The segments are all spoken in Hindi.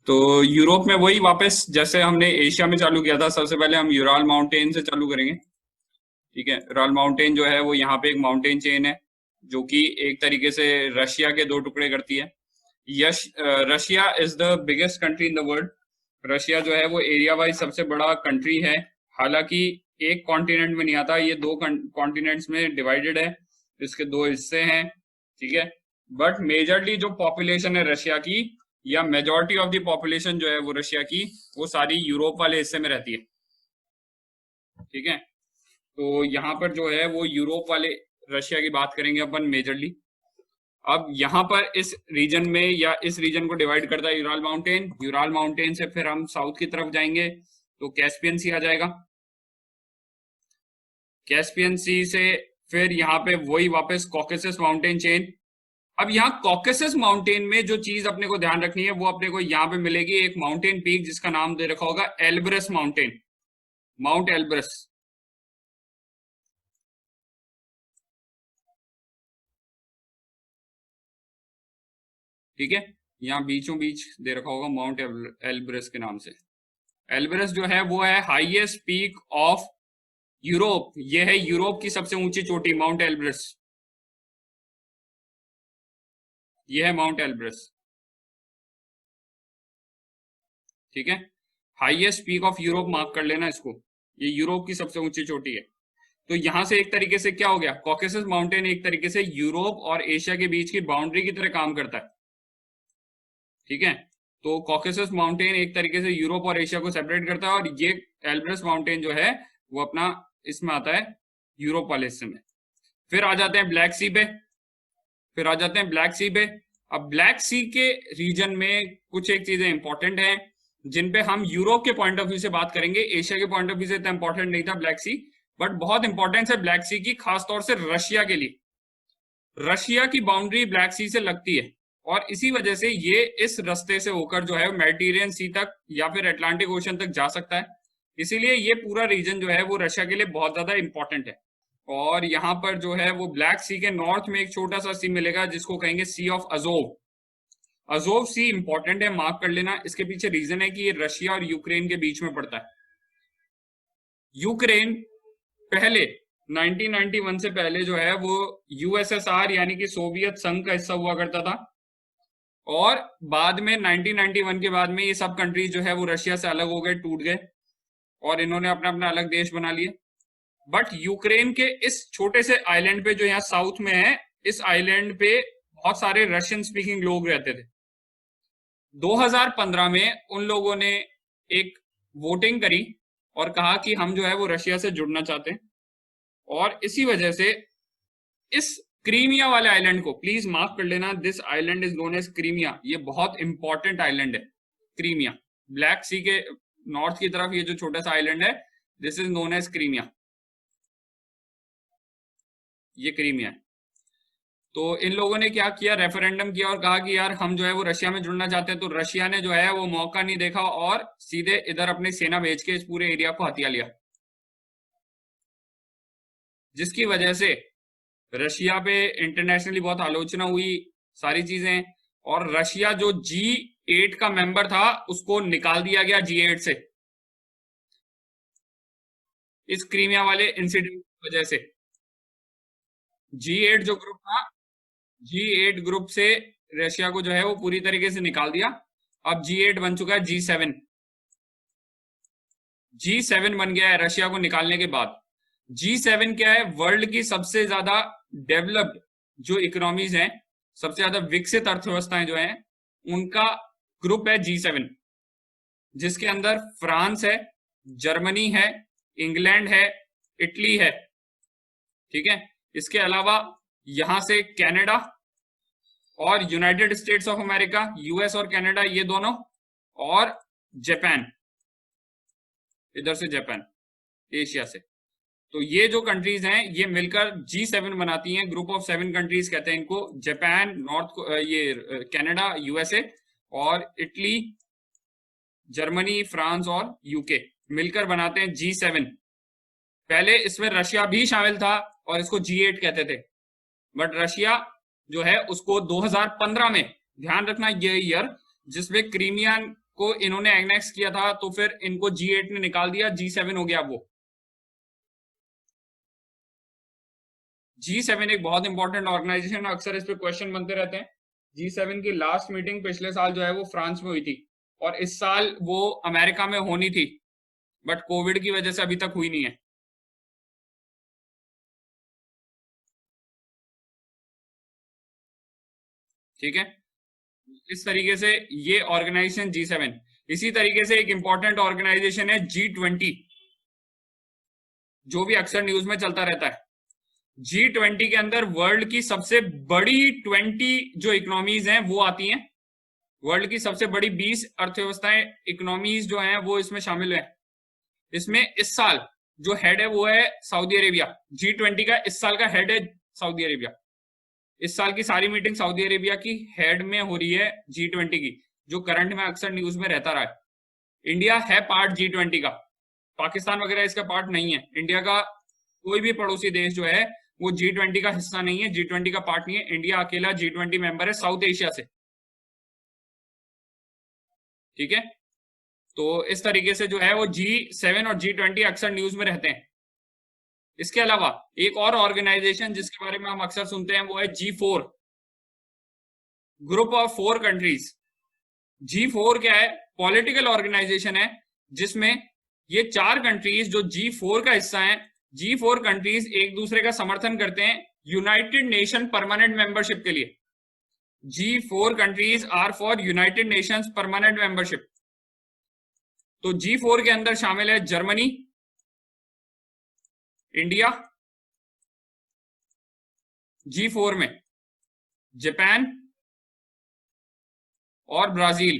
तो यूरोप में वही वापस जैसे हमने एशिया में चालू किया था, सबसे पहले हम यूराल माउंटेन से चालू करेंगे। ठीक है, यूराल माउंटेन जो है वो यहाँ पे एक माउंटेन चेन है जो कि एक तरीके से रशिया के दो टुकड़े करती है। Russia is the biggest country in the world. Russia जो है वो एरिया वाइज सबसे बड़ा कंट्री है। हालांकि एक कॉन्टिनेंट में नहीं आता, ये दो कॉन्टिनेंट्स में डिवाइडेड है, इसके दो हिस्से हैं। ठीक है, बट मेजरली जो पॉपुलेशन है रशिया की, या मेजोरिटी ऑफ द पॉपुलेशन जो है वो रशिया की, वो सारी यूरोप वाले हिस्से में रहती है। ठीक है, तो यहाँ पर जो है वो यूरोप वाले रशिया की बात करेंगे अपन मेजरली। अब यहाँ पर इस रीजन में, या इस रीजन को डिवाइड करता है यूराल माउंटेन। यूराल माउंटेन से फिर हम साउथ की तरफ जाएंगे तो कैस्पियन सी आ जाएगा। कैस्पियन सी से फिर यहाँ पे वही वापस कॉकेसस माउंटेन चेन। अब यहाँ कॉकेसस माउंटेन में जो चीज अपने को ध्यान रखनी है वो अपने को यहाँ पे मिलेगी, एक माउंटेन पीक जिसका नाम दे रखा होगा एल्ब्रस माउंटेन, माउंट एल्ब्रस। ठीक है, यहाँ बीचों बीच दे रखा होगा माउंट एल्ब्रस के नाम से। एल्ब्रस जो है वो है हाईएस्ट पीक ऑफ यूरोप। ये है यूरोप की सबसे ऊंची चोटी, माउंट एल्ब्रस। ये है माउंट एल्ब्रस। ठीक है, highest peak of Europe mark कर लेना इसको, ये यूरोप की सबसे ऊंची चोटी है। तो यहां से एक तरीके से क्या हो गया, कॉकेसस माउंटेन एक तरीके से यूरोप और एशिया के बीच की बाउंड्री की तरह काम करता है। ठीक है, तो कॉकेसस माउंटेन एक तरीके से यूरोप और एशिया को सेपरेट करता है, और ये एल्ब्रस माउंटेन जो है वो अपना इसमें आता है यूरोप वाले हिस्से में। फिर आ जाते हैं ब्लैक सी पे। अब ब्लैक सी के रीजन में कुछ एक चीजें इंपॉर्टेंट हैं जिन पे हम यूरोप के पॉइंट ऑफ व्यू से बात करेंगे। एशिया के पॉइंट ऑफ व्यू से इतना इंपॉर्टेंट नहीं था ब्लैक सी, बट बहुत इंपॉर्टेंस है ब्लैक सी की, खासतौर से रशिया के लिए। रशिया की बाउंड्री ब्लैक सी से लगती है, और इसी वजह से ये इस रास्ते से होकर जो है मेडिटेरियन सी तक या फिर अटलांटिक ओशन तक जा सकता है। इसीलिए ये पूरा रीजन जो है वो रशिया के लिए बहुत ज्यादा इंपॉर्टेंट है। और यहाँ पर जो है वो ब्लैक सी के नॉर्थ में एक छोटा सा सी मिलेगा जिसको कहेंगे Sea of Azov. Azov Sea important है, मार्क कर लेना। इसके पीछे रीजन है कि ये रशिया और यूक्रेन के बीच में पड़ता है। यूक्रेन पहले 1991 से पहले जो है वो यूएसएसआर यानी कि सोवियत संघ का हिस्सा हुआ करता था, और बाद में 1991 के बाद में ये सब कंट्रीज जो है वो रशिया से अलग हो गए, टूट गए, और इन्होंने अपना अपना अलग देश बना लिए। बट यूक्रेन के इस छोटे से आइलैंड पे जो यहाँ साउथ में है, इस आइलैंड पे बहुत सारे रशियन स्पीकिंग लोग रहते थे। 2015 में उन लोगों ने एक वोटिंग करी और कहा कि हम जो है वो रशिया से जुड़ना चाहते हैं, और इसी वजह से इस क्रीमिया वाले आइलैंड को प्लीज मार्क कर लेना, this island is known as Crimea. ये बहुत इंपॉर्टेंट आइलैंड है क्रीमिया। ब्लैक सी के नॉर्थ की तरफ ये जो छोटा सा आइलैंड है, this is known as Crimea. ये क्रीमिया है। तो इन लोगों ने क्या किया, रेफरेंडम किया और कहा कि यार हम जो है वो रशिया में जुड़ना चाहते हैं। तो रशिया ने जो है वो मौका नहीं देखा और सीधे इधर अपनी सेना भेज के इस पूरे एरिया को हथिया लिया, जिसकी वजह से रशिया पे इंटरनेशनली बहुत आलोचना हुई, सारी चीजें। और रशिया जो G8 का मेंबर था उसको निकाल दिया गया G8 से, इस क्रीमिया वाले इंसिडेंट की वजह से। G8 जो ग्रुप था, G8 ग्रुप से रशिया को जो है वो पूरी तरीके से निकाल दिया। अब G8 बन चुका है G7। G7 बन गया है रशिया को निकालने के बाद। G7 क्या है, वर्ल्ड की सबसे ज्यादा डेवलप्ड जो इकोनॉमीज हैं, सबसे ज्यादा विकसित अर्थव्यवस्थाएं जो हैं, उनका ग्रुप है G7, जिसके अंदर फ्रांस है, जर्मनी है, इंग्लैंड है, इटली है। ठीक है, इसके अलावा यहां से कनाडा और United states of America, US और कनाडा ये दोनों, और जापान, इधर से जापान एशिया से। तो ये जो कंट्रीज हैं ये मिलकर G7 बनाती हैं, ग्रुप ऑफ 7 कंट्रीज कहते हैं इनको। जापान, ये कनाडा, यूएसए और इटली, जर्मनी, फ्रांस और यूके मिलकर बनाते हैं G7। पहले इसमें रशिया भी शामिल था और इसको G8 कहते थे, बट रशिया जो है उसको 2015 में, ध्यान रखना ये ईयर जिसमें क्रीमिया को इन्होंने एनेक्स किया था, तो फिर इनको G8 ने निकाल दिया, G7 हो गया वो। G7 एक बहुत इंपॉर्टेंट ऑर्गेनाइजेशन है, अक्सर इस पे क्वेश्चन बनते रहते हैं। G7 की लास्ट मीटिंग पिछले साल जो है वो फ्रांस में हुई थी, और इस साल वो अमेरिका में होनी थी, बट कोविड की वजह से अभी तक हुई नहीं है। ठीक है, इस तरीके से ये ऑर्गेनाइजेशन G7। इसी तरीके से एक इंपॉर्टेंट ऑर्गेनाइजेशन है G20, जो भी अक्सर न्यूज में चलता रहता है। G20 के अंदर वर्ल्ड की सबसे बड़ी 20 जो इकोनॉमीज हैं वो आती हैं। वर्ल्ड की सबसे बड़ी 20 अर्थव्यवस्थाएं, इकोनॉमीज जो हैं वो इसमें शामिल है। इसमें इस साल जो हेड है वो है सऊदी अरेबिया। G20 का इस साल का हेड है सऊदी अरेबिया। इस साल की सारी मीटिंग सऊदी अरेबिया की हेड में हो रही है G20 की, जो करंट में अक्सर न्यूज में रहता रहा है। इंडिया है पार्ट G20 का, पाकिस्तान वगैरह इसका पार्ट नहीं है। इंडिया का कोई भी पड़ोसी देश जो है वो G20 का हिस्सा नहीं है, G20 का पार्ट नहीं है। इंडिया अकेला G20 मेंबर है साउथ एशिया से। ठीक है, तो इस तरीके से जो है वो G7 और G20 अक्सर न्यूज में रहते हैं। इसके अलावा एक और ऑर्गेनाइजेशन जिसके बारे में हम अक्सर सुनते हैं वो है G4, group of 4 countries. G4 क्या है? पॉलिटिकल ऑर्गेनाइजेशन है, जिसमें ये 4 कंट्रीज जो G4 का हिस्सा है, G4 कंट्रीज एक दूसरे का समर्थन करते हैं यूनाइटेड नेशन परमानेंट मेंबरशिप के लिए। G4 countries are for United Nations permanent membership. तो G4 के अंदर शामिल है जर्मनी, इंडिया, G4 में जापान और ब्राजील।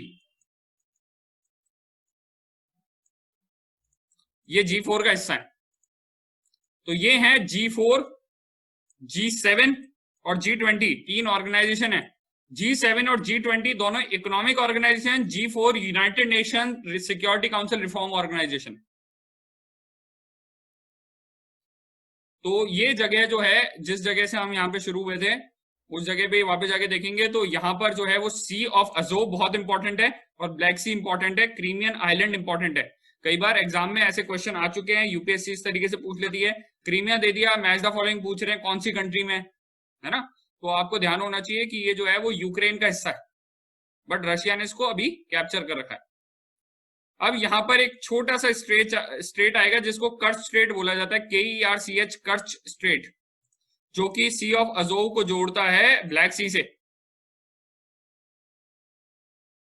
ये G4 का हिस्सा है। तो ये है G4, G7 और G20, 3 ऑर्गेनाइजेशन है। G7 और G20 दोनों economic organisation. G4 United Nation security council reform organisation. तो ये जगह जो है, जिस जगह से हम यहाँ पे शुरू हुए थे उस जगह पे वापस जाके देखेंगे तो यहाँ पर जो है वो सी ऑफ अजोव बहुत इंपॉर्टेंट है, और ब्लैक सी इंपॉर्टेंट है, क्रीमियन आइलैंड इंपॉर्टेंट है। कई बार एग्जाम में ऐसे क्वेश्चन आ चुके हैं, यूपीएससी इस तरीके से पूछ लेती है, क्रीमिया दे दिया, मैच द फॉलोइंग पूछ रहे हैं कौन सी कंट्री में, है ना। तो आपको ध्यान होना चाहिए कि ये जो है वो यूक्रेन का हिस्सा है, बट रशिया ने इसको अभी कैप्चर कर रखा है। अब यहाँ पर एक छोटा सा स्ट्रेट आएगा जिसको कर्च स्ट्रेट बोला जाता है, KERCH, कर्च स्ट्रेट, जो कि सी ऑफ अजोव को जोड़ता है ब्लैक सी से।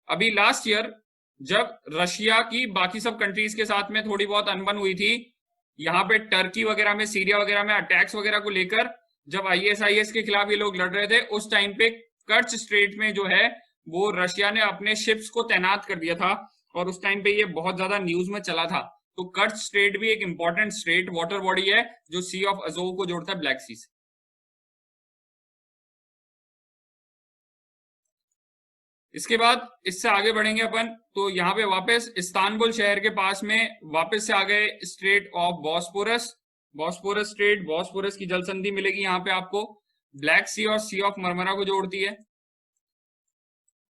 अभी लास्ट ईयर जब रशिया की बाकी सब कंट्रीज के साथ में थोड़ी बहुत अनबन हुई थी, यहाँ पे टर्की वगैरह में, सीरिया वगैरह में अटैक्स वगैरह को लेकर, जब ISIS के खिलाफ ये लोग लड़ रहे थे, उस टाइम पे कर्च स्ट्रेट में जो है वो रशिया ने अपने शिप्स को तैनात कर दिया था, और उस टाइम पे ये बहुत ज्यादा न्यूज में चला था। तो कर्च स्ट्रेट भी एक इंपॉर्टेंट स्ट्रेट वाटर बॉडी है जो सी ऑफ अजोव को जोड़ता है ब्लैक सी से। इसके बाद इससे आगे बढ़ेंगे अपन, तो यहाँ पे वापस इस्तांबुल शहर के पास में वापस से आ गए straight of Bosporus, Bosporus straight, Bosporus की जल संधि मिलेगी यहाँ पे आपको, ब्लैक सी और सी ऑफ मरमरा को जोड़ती है।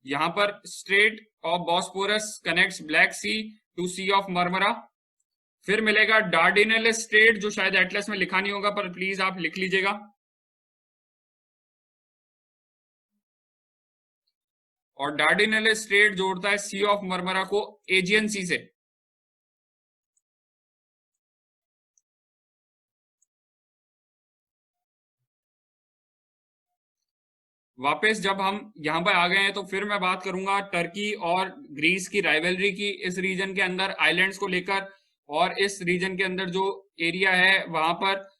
यहाँ पर Strait of Bosporus connects Black Sea to Sea of Marmara. फिर मिलेगा डार्डिनेल स्ट्रेट, जो शायद एटलस में लिखा नहीं होगा पर प्लीज आप लिख लीजिएगा। और डार्डिनेल स्ट्रेट जोड़ता है सी ऑफ मरमरा को एजियन सी से। वापस जब हम यहाँ पर आ गए हैं तो फिर मैं बात करूंगा टर्की और ग्रीस की राइवलरी की, इस रीजन के अंदर आइलैंड्स को लेकर, और इस रीजन के अंदर जो एरिया है वहां पर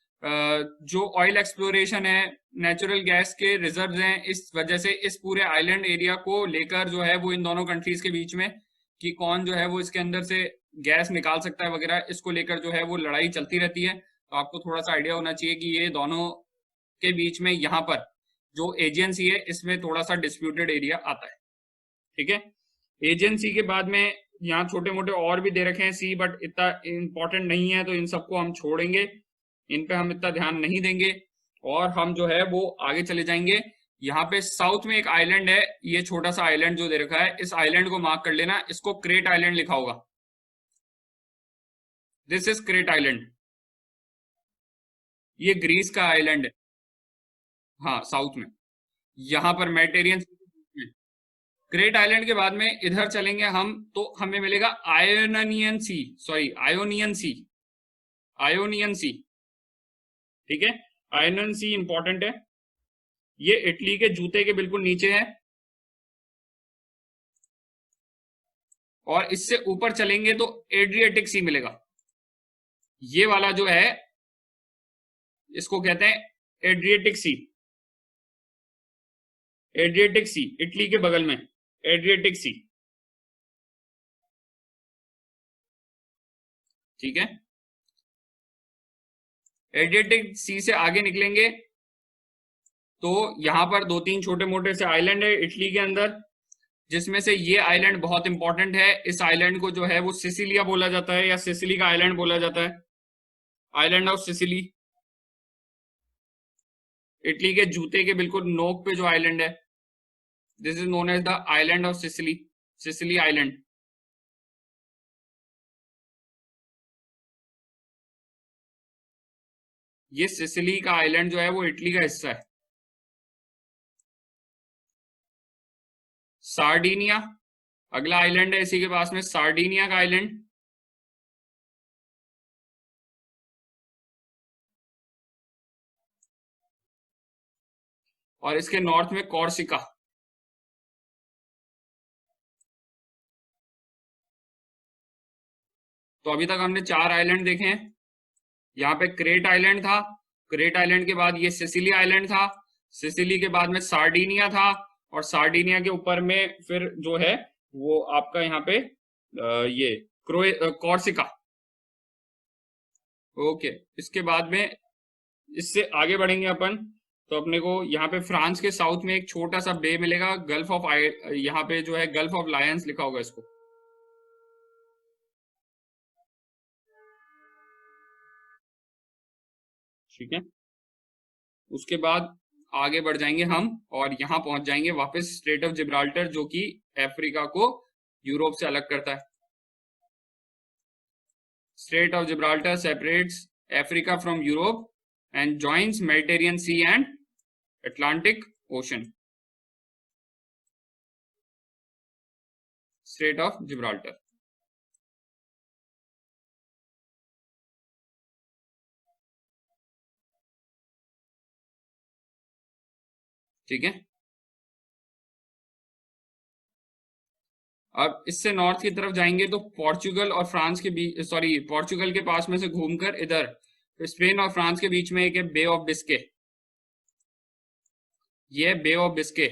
जो ऑयल एक्सप्लोरेशन है, नेचुरल गैस के रिजर्व्स हैं, इस वजह से इस पूरे आइलैंड एरिया को लेकर जो है वो इन दोनों कंट्रीज के बीच में कि कौन जो है वो इसके अंदर से गैस निकाल सकता है वगैरह, इसको लेकर जो है वो लड़ाई चलती रहती है। तो आपको थोड़ा सा आइडिया होना चाहिए कि ये दोनों के बीच में यहाँ पर जो एजेंसी है इसमें थोड़ा सा डिस्प्यूटेड एरिया आता है। ठीक है, एजेंसी के बाद में यहाँ छोटे मोटे और भी दे रखे हैं सी, बट इतना इंपॉर्टेंट नहीं है, तो इन सबको हम छोड़ेंगे, इन पे हम इतना ध्यान नहीं देंगे, और हम जो है वो आगे चले जाएंगे। यहाँ पे साउथ में एक आइलैंड है, ये छोटा सा आइलैंड जो दे रखा है, इस आइलैंड को मार्क कर लेना, इसको क्रेट आइलैंड लिखा होगा। दिस इज क्रेट आइलैंड, ये ग्रीस का आइलैंड है। हाँ साउथ में, यहाँ पर मेडिटेरियन। क्रेट आइलैंड के बाद में इधर चलेंगे हम तो हमें मिलेगा आयोनियन सी, सॉरी आयोनियन सी, आयोनियन सी। ठीक है, आयोनियन सी इंपॉर्टेंट है, ये इटली के जूते के बिल्कुल नीचे है। और इससे ऊपर चलेंगे तो एड्रियाटिक सी मिलेगा, ये वाला जो है इसको कहते हैं एड्रियाटिक सी। एड्रियाटिक सी इटली के बगल में, एड्रियाटिक सी। ठीक है, एड्रियाटिक सी से आगे निकलेंगे तो यहां पर दो तीन छोटे मोटे से आइलैंड है इटली के अंदर, जिसमें से ये आइलैंड बहुत इंपॉर्टेंट है। इस आइलैंड को जो है वो सिसिलिया बोला जाता है, या सिसिली का आइलैंड बोला जाता है, आइलैंड ऑफ सिसिली। इटली के जूते के बिल्कुल नोक पे जो आइलैंड है, this is known as the island of Sicily, Sicily island. ये सिसिली का आइलैंड जो है वो इटली का हिस्सा है। सार्डिनिया अगला आइलैंड है इसी के पास में, सार्डिनिया का आइलैंड। और इसके नॉर्थ में कॉर्सिका। तो अभी तक हमने 4 आइलैंड देखे हैं। यहाँ पे क्रेट आइलैंड था, क्रेट आइलैंड के बाद ये सिसिली आइलैंड था, सिसिली के बाद में सार्डिनिया था, और सार्डिनिया के ऊपर में फिर जो है वो आपका यहाँ पे ये कॉर्सिका। ओके, इसके बाद में इससे आगे बढ़ेंगे अपन तो अपने को यहाँ पे फ्रांस के साउथ में एक छोटा सा बे मिलेगा, गल्फ ऑफ यहाँ पे जो है गल्फ ऑफ लायंस लिखा होगा इसको। ठीक है, उसके बाद आगे बढ़ जाएंगे हम और यहाँ पहुंच जाएंगे वापस स्ट्रेट ऑफ जिब्राल्टर, जो कि अफ्रीका को यूरोप से अलग करता है। Strait of Gibraltar separates Africa from Europe and joins Mediterranean Sea and Atlantic Ocean. Strait of Gibraltar. ठीक है, अब इससे नॉर्थ की तरफ जाएंगे तो पोर्चुगल और फ्रांस के बीच, सॉरी पोर्चुगल के पास में से घूमकर इधर तो स्पेन और फ्रांस के बीच में एक है बे ऑफ बिस्के। ये Bay of Biscay,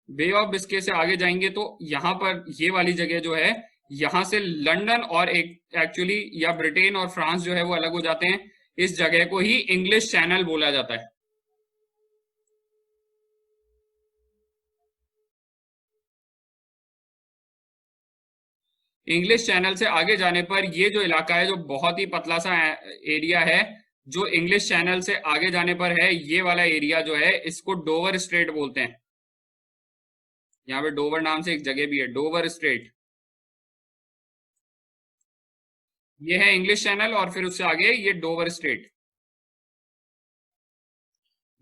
Bay of Biscay से आगे जाएंगे तो यहां पर ये वाली जगह जो है, यहां से लंदन और एक एक्चुअली या ब्रिटेन और फ्रांस जो है वो अलग हो जाते हैं। इस जगह को ही इंग्लिश चैनल बोला जाता है। इंग्लिश चैनल से आगे जाने पर ये जो इलाका है, जो बहुत ही पतला सा एरिया है, जो इंग्लिश चैनल से आगे जाने पर है, ये वाला एरिया जो है इसको डोवर स्ट्रेट बोलते हैं। यहाँ पे डोवर नाम से एक जगह भी है, डोवर स्ट्रेट। ये है इंग्लिश चैनल और फिर उससे आगे ये डोवर स्ट्रेट।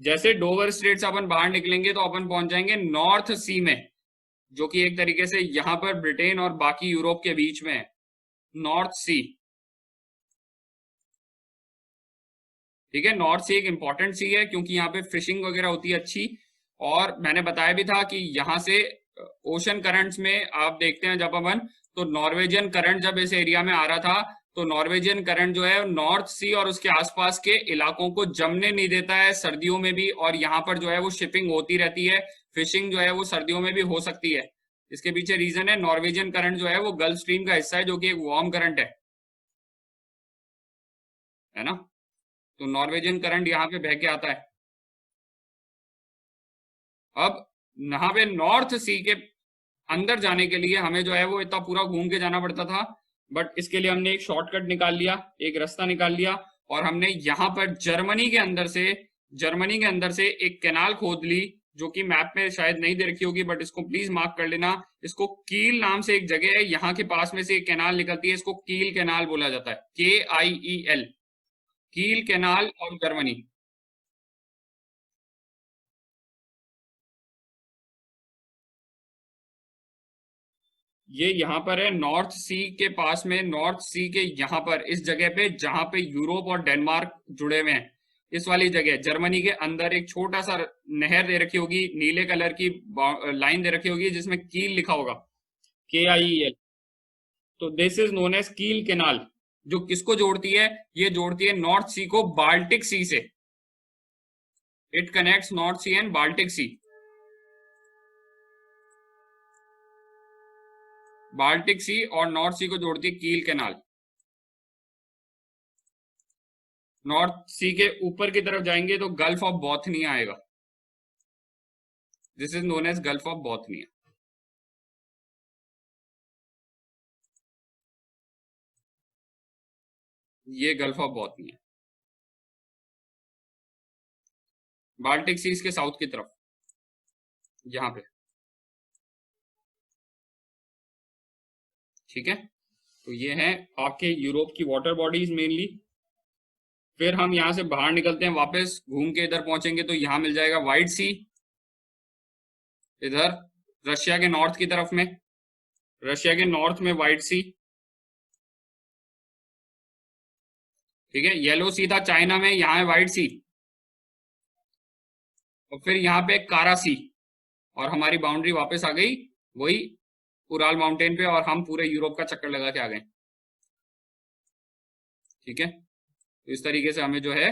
जैसे डोवर स्ट्रेट से अपन बाहर निकलेंगे तो अपन पहुंच जाएंगे नॉर्थ सी में, जो कि एक तरीके से यहां पर ब्रिटेन और बाकी यूरोप के बीच में है, नॉर्थ सी। ठीक है, नॉर्थ सी एक इंपॉर्टेंट सी है क्योंकि यहाँ पे फिशिंग वगैरह होती है अच्छी। और मैंने बताया भी था कि यहाँ से ओशन करंट्स में आप देखते हैं जब अपन, तो नॉर्वेजियन करंट जब इस एरिया में आ रहा था तो नॉर्वेजियन करंट जो है नॉर्थ सी और उसके आसपास के इलाकों को जमने नहीं देता है सर्दियों में भी, और यहाँ पर जो है वो शिपिंग होती रहती है, फिशिंग जो है वो सर्दियों में भी हो सकती है। इसके पीछे रीजन है, नॉर्वेजियन करंट जो है वो गल्फ स्ट्रीम का हिस्सा है, जो कि एक वार्म करंट है ना। तो नॉर्वेजियन करंट यहाँ पे बह के आता है। अब यहाँ पे नॉर्थ सी के अंदर जाने के लिए हमें जो है वो इतना पूरा घूम के जाना पड़ता था, बट इसके लिए हमने एक शॉर्टकट निकाल लिया, एक रास्ता निकाल लिया, और हमने यहाँ पर जर्मनी के अंदर से एक कैनाल खोद ली, जो कि मैप में शायद नहीं दे रखी होगी, बट इसको प्लीज मार्क कर लेना। इसको कील नाम से एक जगह है, यहाँ के पास में से एक कैनाल निकलती है, इसको कील कैनाल बोला जाता है, KIEL, कील कैनाल और जर्मनी। ये यहाँ पर है, नॉर्थ सी के पास में, नॉर्थ सी के यहाँ पर इस जगह पे जहां पे यूरोप और डेनमार्क जुड़े हुए हैं, इस वाली जगह जर्मनी के अंदर एक छोटा सा नहर दे रखी होगी, नीले कलर की लाइन दे रखी होगी जिसमें कील लिखा होगा, KIEL। तो दिस इज नोन एज कील कैनाल, जो किसको जोड़ती है? ये जोड़ती है नॉर्थ सी को बाल्टिक सी से। It connects North Sea and Baltic Sea. Baltic Sea और नॉर्थ सी को जोड़ती है कील कैनाल। नॉर्थ सी के ऊपर की तरफ जाएंगे तो गल्फ ऑफ बोथनिया आएगा, this is known as Gulf of Bothnia. ये Gulf of Bothnia, Baltic Sea इसके साउथ की तरफ, यहां पे, ठीक है। तो ये है आपके यूरोप की वाटर बॉडीज मेनली। फिर हम यहां से बाहर निकलते हैं, वापस घूम के इधर पहुंचेंगे तो यहां मिल जाएगा व्हाइट सी, इधर रशिया के नॉर्थ की तरफ में, रशिया के नॉर्थ में व्हाइट सी, ठीक है। येलो सी था चाइना में, यहाँ है व्हाइट सी, और फिर यहाँ पे कारा सी, और हमारी बाउंड्री वापस आ गई वही उराल माउंटेन पे, और हम पूरे यूरोप का चक्कर लगा के आ गए, ठीक है। तो इस तरीके से हमें जो है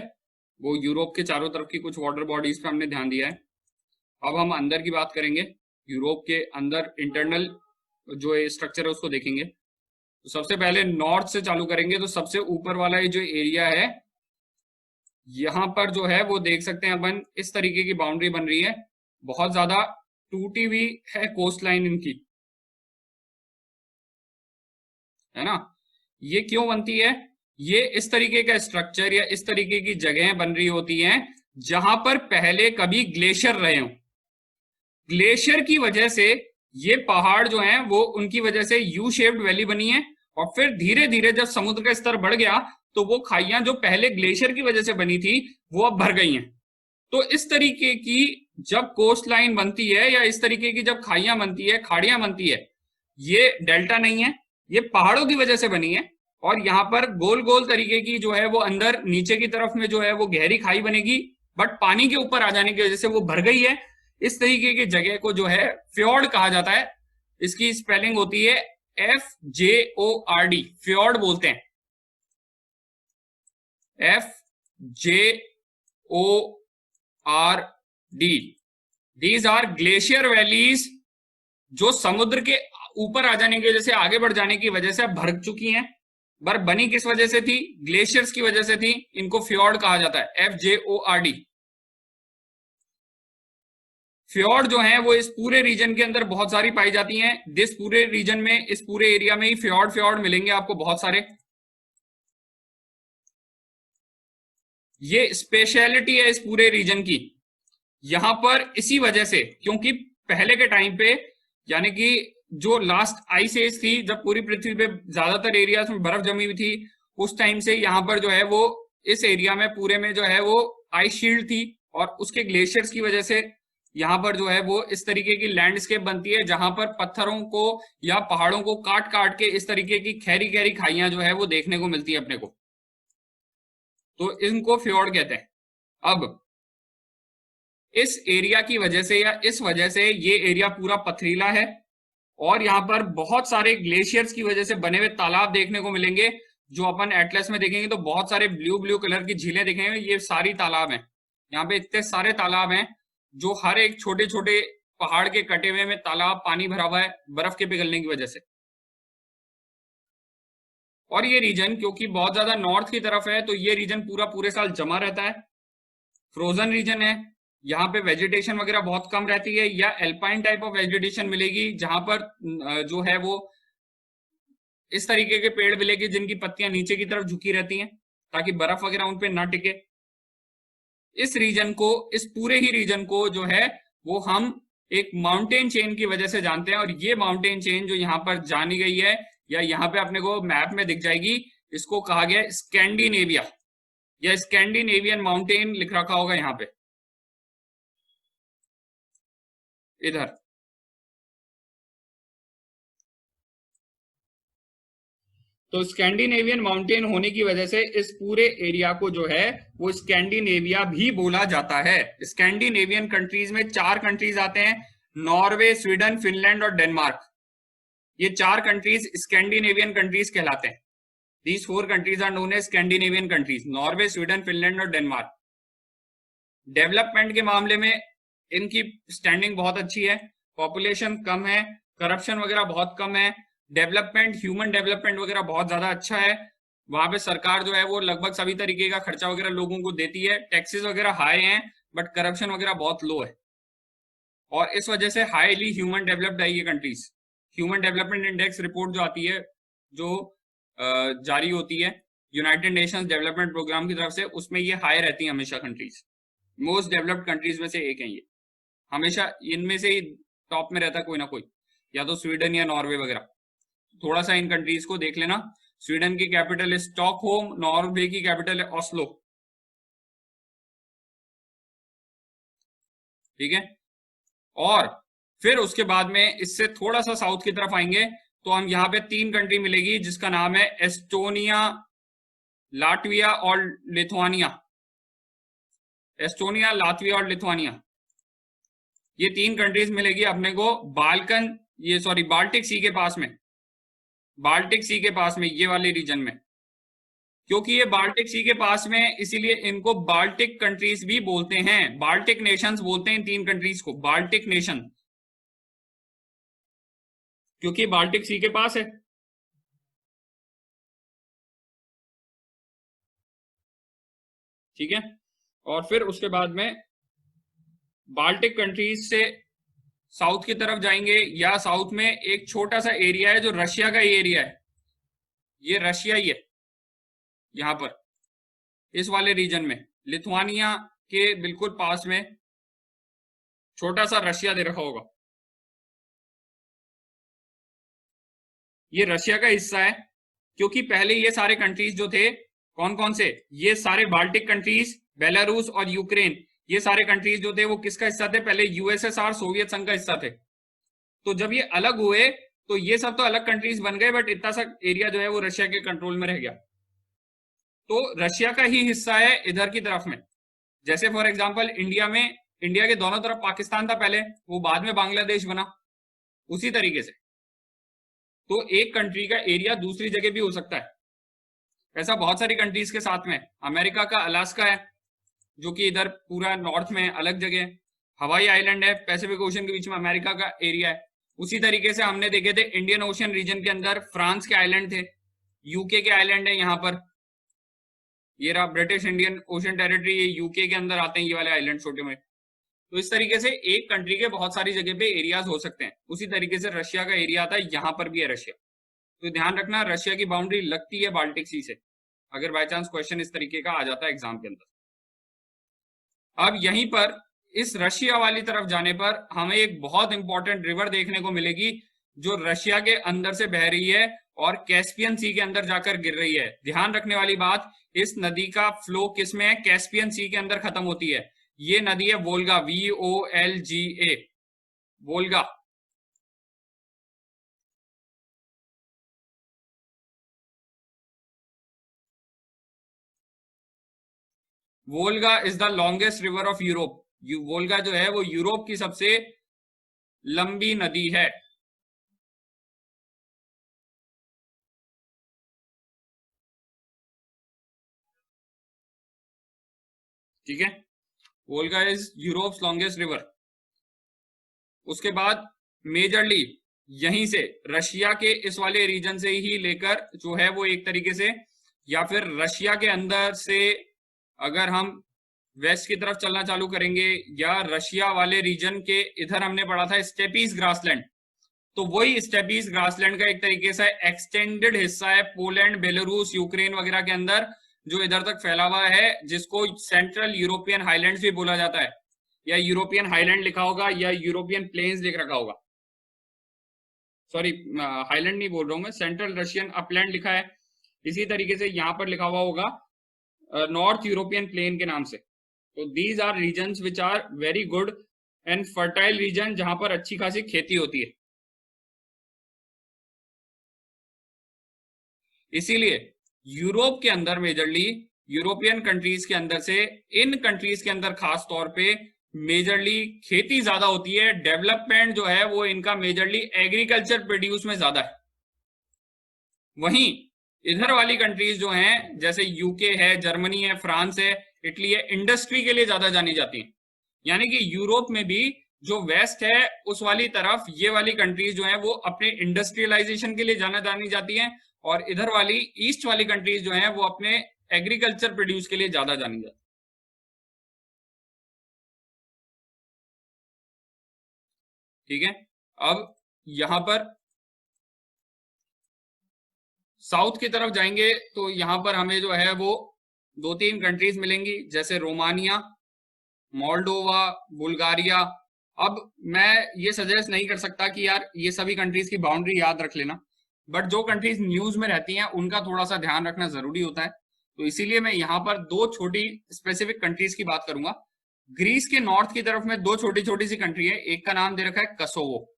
वो यूरोप के चारों तरफ की कुछ वाटर बॉडीज पे हमने ध्यान दिया है। अब हम अंदर की बात करेंगे, यूरोप के अंदर इंटरनल जो स्ट्रक्चर है उसको देखेंगे। तो सबसे पहले नॉर्थ से चालू करेंगे, तो सबसे ऊपर वाला ये जो एरिया है, यहां पर जो है वो देख सकते हैं अपन, इस तरीके की बाउंड्री बन रही है, बहुत ज्यादा टूटी हुई है कोस्ट लाइन इनकी, है ना। ये क्यों बनती है? ये इस तरीके का स्ट्रक्चर या इस तरीके की जगह बन रही होती हैं जहां पर पहले कभी ग्लेशियर रहे हो। ग्लेशियर की वजह से ये पहाड़ जो हैं वो उनकी वजह से यू शेप्ड वैली बनी है, और फिर धीरे धीरे जब समुद्र का स्तर बढ़ गया तो वो खाइयां जो पहले ग्लेशियर की वजह से बनी थी वो अब भर गई हैं। तो इस तरीके की जब कोस्ट लाइन बनती है या इस तरीके की जब खाइयां बनती है, खाड़ियां बनती है, ये डेल्टा नहीं है, ये पहाड़ों की वजह से बनी है। और यहाँ पर गोल गोल तरीके की जो है वो अंदर नीचे की तरफ में जो है वो गहरी खाई बनेगी, बट पानी के ऊपर आ जाने की वजह से वो भर गई है। इस तरीके की जगह को जो है फ्योर्ड कहा जाता है। इसकी स्पेलिंग होती है FJORD, फ्योर्ड बोलते हैं, FJORD। These are glacier valleys जो समुद्र के ऊपर आ जाने की वजह से, आगे बढ़ जाने की वजह से भर चुकी हैं। पर बनी किस वजह से थी? ग्लेशियर्स की वजह से थी। इनको फ्योर्ड कहा जाता है, FJORD। फ्योर्ड जो है वो इस पूरे रीजन के अंदर बहुत सारी पाई जाती हैं। दिस पूरे रीजन में, इस पूरे एरिया में ही फ्योर्ड मिलेंगे आपको बहुत सारे। ये स्पेशलिटी है इस पूरे रीजन की। यहां पर इसी वजह से, क्योंकि पहले के टाइम पे, यानी कि जो लास्ट आइस एज थी, जब पूरी पृथ्वी पे ज्यादातर एरियाज में बर्फ जमी हुई थी, उस टाइम से यहाँ पर जो है वो इस एरिया में पूरे में जो है वो आइस शील्ड थी, और उसके ग्लेशियर्स की वजह से यहाँ पर जो है वो इस तरीके की लैंडस्केप बनती है जहां पर पत्थरों को या पहाड़ों को काट काट के इस तरीके की खैरी खैरी खाइयां जो है वो देखने को मिलती है अपने को। तो इनको फ्योर्ड कहते हैं। अब इस एरिया की वजह से या इस वजह से ये एरिया पूरा पथरीला है, और यहाँ पर बहुत सारे ग्लेशियर्स की वजह से बने हुए तालाब देखने को मिलेंगे। जो अपन एटलस में देखेंगे तो बहुत सारे ब्लू ब्लू कलर की झीलें देखेंगे, ये सारी तालाब हैं। यहाँ पे इतने सारे तालाब हैं जो हर एक छोटे छोटे पहाड़ के कटे हुए में तालाब पानी भरा हुआ है बर्फ के पिघलने की वजह से। और ये रीजन क्योंकि बहुत ज्यादा नॉर्थ की तरफ है, तो ये रीजन पूरा पूरे साल जमा रहता है, फ्रोजन रीजन है। यहाँ पे वेजिटेशन वगैरह बहुत कम रहती है, या एल्पाइन टाइप ऑफ वेजिटेशन मिलेगी जहां पर जो है वो इस तरीके के पेड़ मिलेंगे जिनकी पत्तियां नीचे की तरफ झुकी रहती हैं ताकि बर्फ वगैरह उन पे ना टिके। इस रीजन को, इस पूरे ही रीजन को जो है वो हम एक माउंटेन चेन की वजह से जानते हैं, और ये माउंटेन चेन जो यहाँ पर जानी गई है या यहाँ पे अपने को मैप में दिख जाएगी, इसको कहा गया स्कैंडिनेविया या स्कैंडिनेवियन माउंटेन लिख रखा होगा यहाँ पे इधर। तो स्कैंडिनेवियन माउंटेन होने की वजह से इस पूरे एरिया को जो है वो स्कैंडिनेविया भी बोला जाता है। स्कैंडिनेवियन कंट्रीज में 4 कंट्रीज आते हैं, नॉर्वे, स्वीडन, फिनलैंड और डेनमार्क। ये 4 कंट्रीज स्कैंडिनेवियन कंट्रीज कहलाते हैं। These 4 countries are known as Scandinavian countries, Norway, Sweden, Finland और डेनमार्क। डेवलपमेंट के मामले में इनकी स्टैंडिंग बहुत अच्छी है, पॉपुलेशन कम है, करप्शन वगैरह बहुत कम है, डेवलपमेंट, ह्यूमन डेवलपमेंट वगैरह बहुत ज्यादा अच्छा है। वहां पे सरकार जो है वो लगभग सभी तरीके का खर्चा वगैरह लोगों को देती है, टैक्सेस वगैरह हाई हैं, बट करप्शन वगैरह बहुत लो है, और इस वजह से हाईली ह्यूमन डेवलप्ड है ये countries. Human development index report जो आती है, जो जारी होती है यूनाइटेड नेशंस डेवलपमेंट प्रोग्राम की तरफ से, उसमें ये हाई रहती है हमेशा कंट्रीज। मोस्ट डेवलप्ड कंट्रीज में से एक है ये, हमेशा इनमें से ही टॉप में रहता कोई ना कोई, या तो स्वीडन या नॉर्वे वगैरह। थोड़ा सा इन कंट्रीज को देख लेना। स्वीडन की कैपिटल है स्टॉकहोम, नॉर्वे की कैपिटल है ऑस्लो। ठीक है, और फिर उसके बाद में इससे थोड़ा सा साउथ की तरफ आएंगे तो हम यहाँ पे 3 कंट्री मिलेगी जिसका नाम है एस्टोनिया, लाटविया और लिथुआनिया। एस्टोनिया, लातविया और लिथुआनिया, ये 3 कंट्रीज मिलेगी अपने को बाल्टिक सी के पास में, बाल्टिक सी के पास में, ये वाले रीजन में। क्योंकि ये बाल्टिक सी के पास में, इसीलिए इनको बाल्टिक कंट्रीज भी बोलते हैं, बाल्टिक नेशंस बोलते हैं इन 3 कंट्रीज को, बाल्टिक नेशन, क्योंकि बाल्टिक सी के पास है। ठीक है, और फिर उसके बाद में बाल्टिक कंट्रीज से साउथ की तरफ जाएंगे, या साउथ में एक छोटा सा एरिया है जो रशिया का एरिया है, ये रशिया ही है यहां पर इस वाले रीजन में, लिथुआनिया के बिल्कुल पास में छोटा सा रशिया दे रखा होगा, ये रशिया का हिस्सा है। क्योंकि पहले ये सारे कंट्रीज जो थे, कौन कौन से, ये सारे बाल्टिक कंट्रीज, बेलारूस और यूक्रेन, ये सारे कंट्रीज जो थे वो किसका हिस्सा थे, पहले यूएसएसआर, सोवियत संघ का हिस्सा थे। तो जब ये अलग हुए तो ये सब तो अलग कंट्रीज बन गए, बट इतना सा एरिया जो है वो रशिया के कंट्रोल में रह गया। तो रशिया का ही हिस्सा है इधर की तरफ में। जैसे फॉर एग्जांपल इंडिया में, इंडिया के दोनों तरफ पाकिस्तान था पहले, वो बाद में बांग्लादेश बना, उसी तरीके से। तो एक कंट्री का एरिया दूसरी जगह भी हो सकता है, ऐसा बहुत सारी कंट्रीज के साथ में। अमेरिका का अलास्का है जो कि इधर पूरा नॉर्थ में अलग जगह है, हवाई आइलैंड है पैसिफिक ओशन के बीच में, अमेरिका का एरिया है। उसी तरीके से हमने देखे थे इंडियन ओशन रीजन के अंदर फ्रांस के आइलैंड थे, यूके के आइलैंड है यहाँ पर, ये रहा ब्रिटिश इंडियन ओशन टेरिटरी, ये यूके के अंदर आते हैं ये वाले आइलैंड छोटे में। तो इस तरीके से एक कंट्री के बहुत सारी जगह पे एरियाज हो सकते हैं। उसी तरीके से रशिया का एरिया आता है, यहाँ पर भी है रशिया। तो ध्यान रखना रशिया की बाउंड्री लगती है बाल्टिक सी से, अगर बाय चांस क्वेश्चन इस तरीके का आ जाता है एग्जाम के अंदर। अब यहीं पर इस रशिया वाली तरफ जाने पर हमें एक बहुत इंपॉर्टेंट रिवर देखने को मिलेगी जो रशिया के अंदर से बह रही है और कैस्पियन सी के अंदर जाकर गिर रही है। ध्यान रखने वाली बात, इस नदी का फ्लो किस में है, कैस्पियन सी के अंदर खत्म होती है। ये नदी है Volga, VOLGA, Volga. Volga is the longest river of Europe. Volga जो है वो यूरोप की सबसे लंबी नदी है। ठीक है, Volga is Europe's longest river. उसके बाद मेजरली यहीं से रशिया के इस वाले रीजन से ही लेकर जो है वो एक तरीके से, या फिर रशिया के अंदर से अगर हम वेस्ट की तरफ चलना चालू करेंगे, या रशिया वाले रीजन के इधर हमने पढ़ा था स्टेपीज ग्रासलैंड, तो वही स्टेपीज ग्रासलैंड का एक तरीके से एक्सटेंडेड हिस्सा है पोलैंड, बेलारूस, यूक्रेन वगैरह के अंदर, जो इधर तक फैला हुआ है, जिसको सेंट्रल यूरोपियन हाईलैंड्स भी बोला जाता है, या यूरोपियन हाईलैंड लिखा होगा या यूरोपियन प्लेन्स लिख रखा होगा, सॉरी हाईलैंड नहीं बोल रहा हूं मैं, सेंट्रल रशियन अपलैंड लिखा है। इसी तरीके से यहाँ पर लिखा हुआ होगा नॉर्थ यूरोपियन प्लेन के नाम से। तो these are regions which are very good and fertile region, जहां पर अच्छी खासी खेती होती है। इसीलिए यूरोप के अंदर मेजरली, यूरोपियन कंट्रीज के अंदर से इन कंट्रीज के अंदर खास तौर पे मेजरली खेती ज्यादा होती है, डेवलपमेंट जो है वो इनका मेजरली एग्रीकल्चर प्रोड्यूस में ज्यादा है। वहीं इधर वाली कंट्रीज जो हैं जैसे यूके है, जर्मनी है, फ्रांस है, इटली है, इंडस्ट्री के लिए ज्यादा जानी जाती है। यानी कि यूरोप में भी जो वेस्ट है उस वाली तरफ ये वाली कंट्रीज जो है वो अपने इंडस्ट्रियलाइजेशन के लिए जानी जाती हैं, और इधर वाली ईस्ट वाली कंट्रीज जो हैं वो अपने एग्रीकल्चर प्रोड्यूस के लिए ज्यादा जानी जाती है। ठीक है, अब यहां पर साउथ की तरफ जाएंगे तो यहां पर हमें जो है वो 2-3 कंट्रीज मिलेंगी, जैसे रोमानिया, मोल्डोवा, बुल्गारिया। अब मैं ये सजेस्ट नहीं कर सकता कि यार ये सभी कंट्रीज की बाउंड्री याद रख लेना, बट जो कंट्रीज न्यूज में रहती हैं उनका थोड़ा सा ध्यान रखना जरूरी होता है। तो इसीलिए मैं यहाँ पर दो छोटी स्पेसिफिक कंट्रीज की बात करूंगा। ग्रीस के नॉर्थ की तरफ में दो छोटी छोटी सी कंट्री है, एक का नाम दे रखा है कसोवो,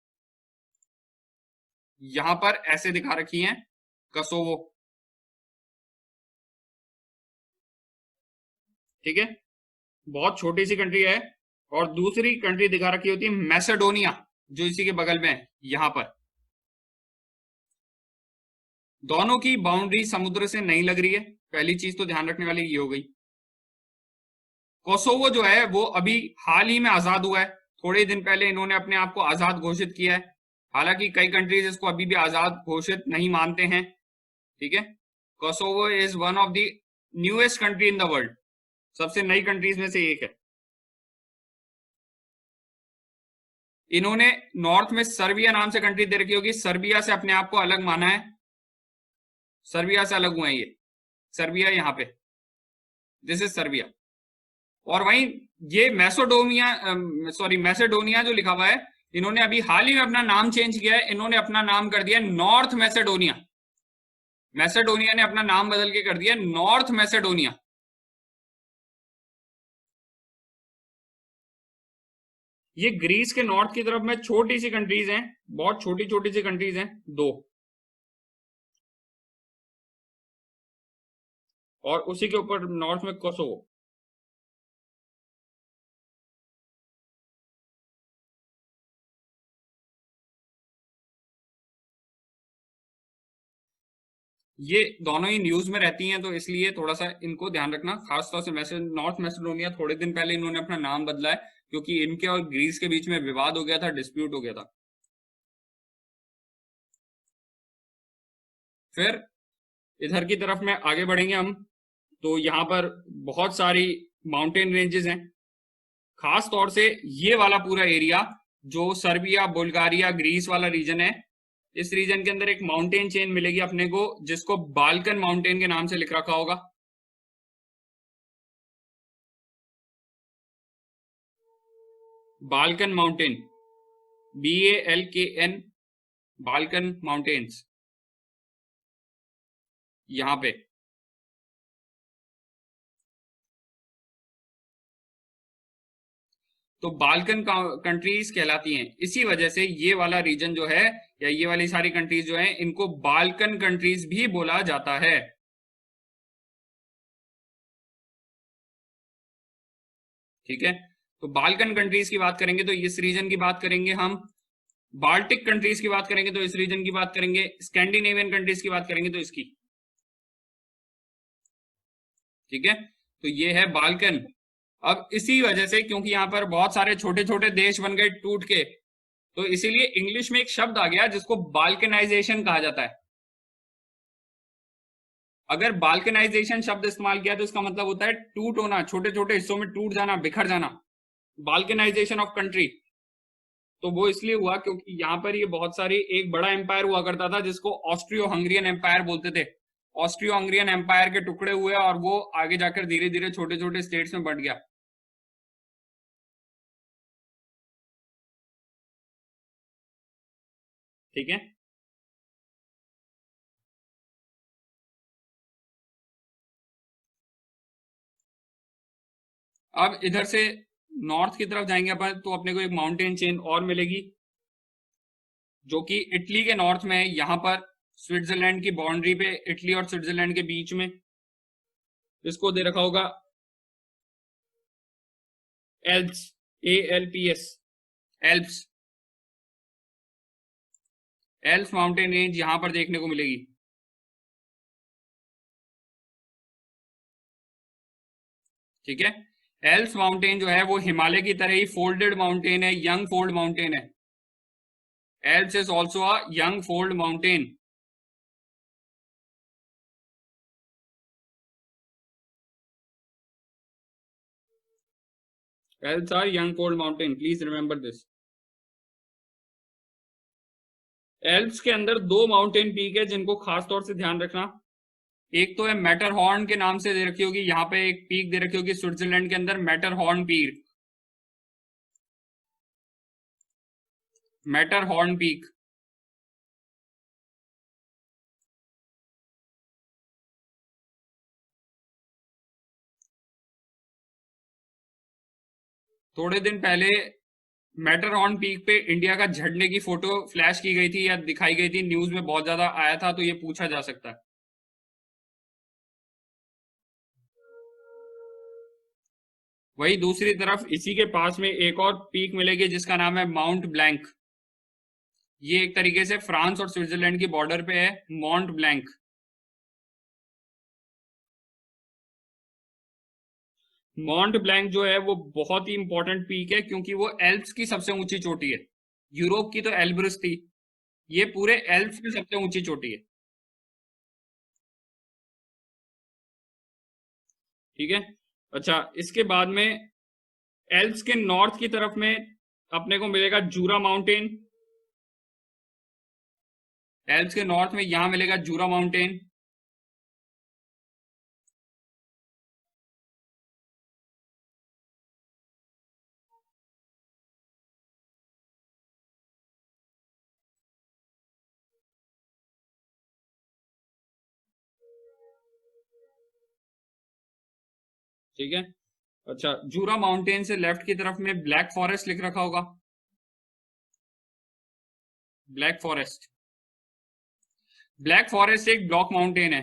यहां पर ऐसे दिखा रखी है कसोवो। ठीक है, बहुत छोटी सी कंट्री है। और दूसरी कंट्री दिखा रखी होती है मैसेडोनिया, जो इसी के बगल में है यहां पर। दोनों की बाउंड्री समुद्र से नहीं लग रही है, पहली चीज तो ध्यान रखने वाली ये हो गई। कोसोवो जो है वो अभी हाल ही में आजाद हुआ है, थोड़े दिन पहले इन्होंने अपने आप को आजाद घोषित किया है। हालांकि कई कंट्रीज इसको अभी भी आजाद घोषित नहीं मानते हैं। ठीक है, Kosovo is one of the newest country in the world, सबसे नई कंट्रीज में से एक है। इन्होंने नॉर्थ में सर्बिया नाम से कंट्री दे रखी होगी, सर्बिया से अपने आप को अलग माना है, सर्बिया से अलग हुए हैं ये, सर्बिया यहाँ पे, दिस इज सर्बिया। और वहीं ये मैसेडोनिया जो लिखा हुआ है, इन्होंने अभी हाल ही में अपना नाम चेंज किया है, इन्होंने अपना नाम कर दिया नॉर्थ मैसेडोनिया। मैसेडोनिया ने अपना नाम बदल के कर दिया नॉर्थ मैसेडोनिया। ये ग्रीस के नॉर्थ की तरफ में छोटी सी कंट्रीज हैं, बहुत छोटी छोटी सी कंट्रीज हैं दो, और उसी के ऊपर नॉर्थ में कोसोवो। ये दोनों ही न्यूज में रहती हैं, तो इसलिए थोड़ा सा इनको ध्यान रखना, खासतौर से नॉर्थ मैसेडोनिया थोड़े दिन पहले इन्होंने अपना नाम बदला है, क्योंकि इनके और ग्रीस के बीच में विवाद हो गया था, डिस्प्यूट हो गया था। फिर इधर की तरफ में आगे बढ़ेंगे हम, तो यहाँ पर बहुत सारी माउंटेन रेंजेस हैं। खास तौर से ये वाला पूरा एरिया जो सर्बिया, बुल्गारिया, ग्रीस वाला रीजन है, इस रीजन के अंदर एक माउंटेन चेन मिलेगी अपने को, जिसको बाल्कन माउंटेन के नाम से लिख रखा होगा। Balkan mountain, BALKN, Balkan mountains, यहां पे। तो बाल्कन कंट्रीज कहलाती हैं, इसी वजह से ये वाला रीजन जो है, या ये वाली सारी कंट्रीज जो है, इनको बाल्कन कंट्रीज भी बोला जाता है। ठीक है, तो बाल्कन कंट्रीज की बात करेंगे तो इस रीजन की बात करेंगे हम, बाल्टिक कंट्रीज की बात करेंगे तो इस रीजन की बात करेंगे, स्कैंडिनेवियन कंट्रीज की बात करेंगे तो इसकी। ठीक है, तो ये है बाल्कन। अब इसी वजह से, क्योंकि यहां पर बहुत सारे छोटे छोटे देश बन गए टूट के, तो इसीलिए इंग्लिश में एक शब्द आ गया जिसको बाल्कनाइजेशन कहा जाता है। अगर बाल्कनाइजेशन शब्द इस्तेमाल किया तो इसका मतलब होता है टूट होना, छोटे छोटे हिस्सों में टूट जाना, बिखर जाना, बाल्कनाइजेशन ऑफ कंट्री। तो वो इसलिए हुआ क्योंकि यहाँ पर ये बहुत सारी, एक बड़ा एम्पायर हुआ करता था जिसको ऑस्ट्रियो हंगरियन एम्पायर बोलते थे। ऑस्ट्रियो हंगरियन एम्पायर के टुकड़े हुए और वो आगे जाकर धीरे धीरे छोटे छोटे स्टेट्स में बढ़ गया। ठीक है, अब इधर से नॉर्थ की तरफ जाएंगे अपन तो अपने को एक माउंटेन चेन और मिलेगी जो कि इटली के नॉर्थ में है, यहाँ पर स्विट्जरलैंड की बाउंड्री पे, इटली और स्विट्जरलैंड के बीच में। इसको दे रखा होगा Alps, ALPS, Alps. Alps mountain range यहां पर देखने को मिलेगी। ठीक है, एल्प्स माउंटेन जो है वो हिमालय की तरह ही फोल्डेड माउंटेन है, यंग फोल्ड माउंटेन है। Alps is also a young fold mountain. Alps are young fold mountain, please remember this. Alps के अंदर दो माउंटेन पीक है जिनको खास तौर से ध्यान रखना। एक तो है मैटरहॉर्न के नाम से दे रखी होगी, यहाँ पे एक पीक दे रखी होगी स्विट्जरलैंड के अंदर, मैटरहॉर्न पीक, मैटरहॉर्न पीक। थोड़े दिन पहले मैटरहॉर्न पीक पे इंडिया का झंडे की फोटो फ्लैश की गई थी या दिखाई गई थी, न्यूज में बहुत ज्यादा आया था, तो ये पूछा जा सकता है। वही दूसरी तरफ इसी के पास में एक और पीक मिलेगी जिसका नाम है माउंट ब्लैंक। ये एक तरीके से फ्रांस और स्विट्जरलैंड की बॉर्डर पे है, माउंट ब्लैंक। माउंट ब्लैंक जो है वो बहुत ही इंपॉर्टेंट पीक है क्योंकि वो एल्प्स की सबसे ऊंची चोटी है। यूरोप की तो एल्ब्रुस थी, ये पूरे एल्प्स की सबसे ऊंची चोटी है। ठीक है, अच्छा इसके बाद में एल्प्स के नॉर्थ की तरफ में अपने को मिलेगा जूरा माउंटेन। एल्प्स के नॉर्थ में यहां मिलेगा जूरा माउंटेन। ठीक है, अच्छा जूरा माउंटेन से लेफ्ट की तरफ में ब्लैक फॉरेस्ट लिख रखा होगा, ब्लैक फॉरेस्ट। ब्लैक फॉरेस्ट एक ब्लॉक माउंटेन है।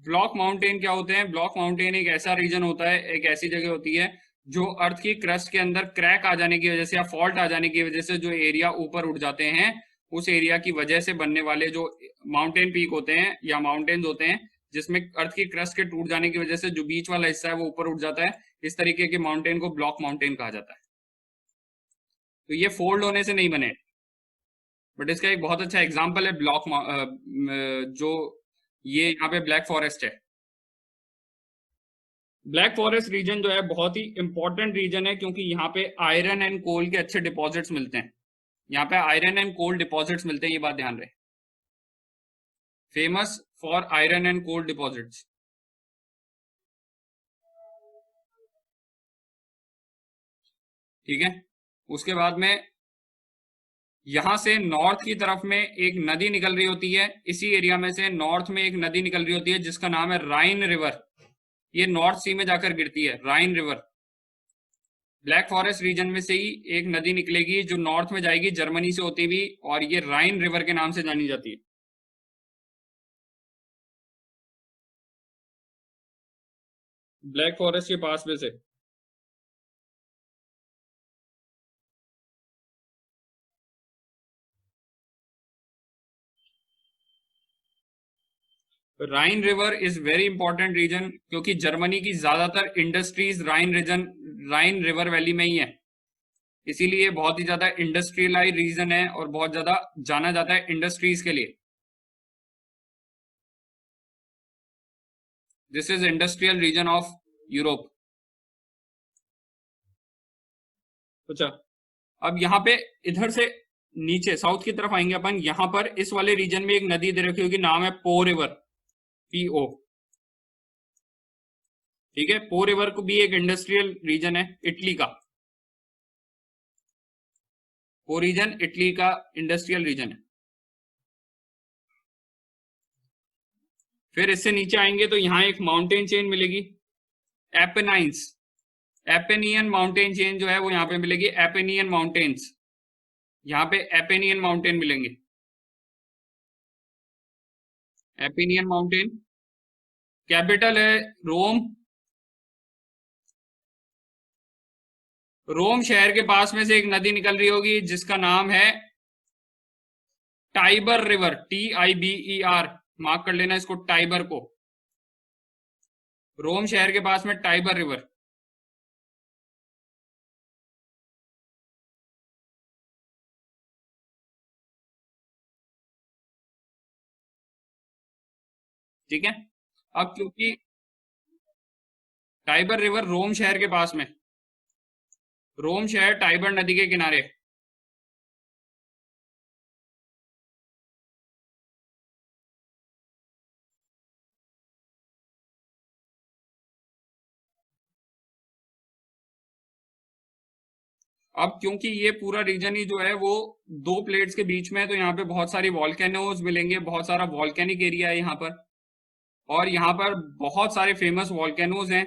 ब्लॉक माउंटेन क्या होते हैं? ब्लॉक माउंटेन एक ऐसा रीजन होता है, एक ऐसी जगह होती है जो अर्थ की क्रस्ट के अंदर क्रैक आ जाने की वजह से या फॉल्ट आ जाने की वजह से जो एरिया ऊपर उठ जाते हैं, उस एरिया की वजह से बनने वाले जो माउंटेन पीक होते हैं या माउंटेन्स होते हैं, जिसमें अर्थ की क्रस्ट के टूट जाने की वजह से जो बीच वाला हिस्सा है वो ऊपर उठ जाता है, इस तरीके के माउंटेन को ब्लॉक माउंटेन कहा जाता है। तो ये फोल्ड होने से नहीं बने, बट इसका एक बहुत अच्छा एग्जाम्पल है ब्लॉक जो ये यहाँ पे ब्लैक फॉरेस्ट है। ब्लैक फॉरेस्ट रीजन जो है बहुत ही इंपॉर्टेंट रीजन है क्योंकि यहाँ पे आयरन एंड कोल के अच्छे डिपॉजिट्स मिलते हैं। यहाँ पे आयरन एंड कोल डिपॉजिट्स मिलते हैं, ये बात ध्यान रहे। Famous for iron and coal deposits. ठीक है, उसके बाद में यहां से नॉर्थ की तरफ में एक नदी निकल रही होती है, इसी एरिया में से नॉर्थ में एक नदी निकल रही होती है जिसका नाम है राइन रिवर। ये नॉर्थ सी में जाकर गिरती है, राइन रिवर। ब्लैक फॉरेस्ट रीजन में से ही एक नदी निकलेगी जो नॉर्थ में जाएगी जर्मनी से होती हुई, और ये राइन रिवर के नाम से जानी जाती है। ब्लैक फॉरेस्ट के पास में से Rhine river is very important region क्योंकि जर्मनी की ज्यादातर industries Rhine region, Rhine river valley में ही है। इसीलिए बहुत ही ज्यादा इंडस्ट्रियलाइज रीजन है और बहुत ज्यादा जाना जाता है इंडस्ट्रीज के लिए। This is industrial region of Europe. अच्छा, अब यहाँ पे इधर से नीचे साउथ की तरफ आएंगे अपन। यहाँ पर इस वाले रीजन में एक नदी दे रखी होगी, नाम है पो रिवर, PO। ठीक है, पो रिवर को भी एक इंडस्ट्रियल रीजन है इटली का। पो रीजन इटली का इंडस्ट्रियल रीजन है। फिर इससे नीचे आएंगे तो यहाँ एक माउंटेन चेन मिलेगी, एपेनाइंस। एपेनियन माउंटेन चेन जो है वो यहाँ पे मिलेगी, एपेनियन माउंटेन्स। यहाँ पे एपेनियन माउंटेन मिलेंगे, एपेनियन माउंटेन। कैपिटल है रोम। रोम शहर के पास में से एक नदी निकल रही होगी जिसका नाम है टाइबर रिवर, TIBER। मार्क कर लेना इसको, टाइबर को। रोम शहर के पास में टाइबर रिवर। ठीक है, अब क्योंकि टाइबर रिवर रोम शहर के पास में, रोम शहर टाइबर नदी के किनारे। अब क्योंकि ये पूरा रीजन ही जो है वो दो प्लेट्स के बीच में है, तो यहाँ पे बहुत सारी वॉल्केनोज मिलेंगे, बहुत सारा वॉल्केनिक एरिया है यहाँ पर। और यहाँ पर बहुत सारे फेमस वॉल्केनोज हैं,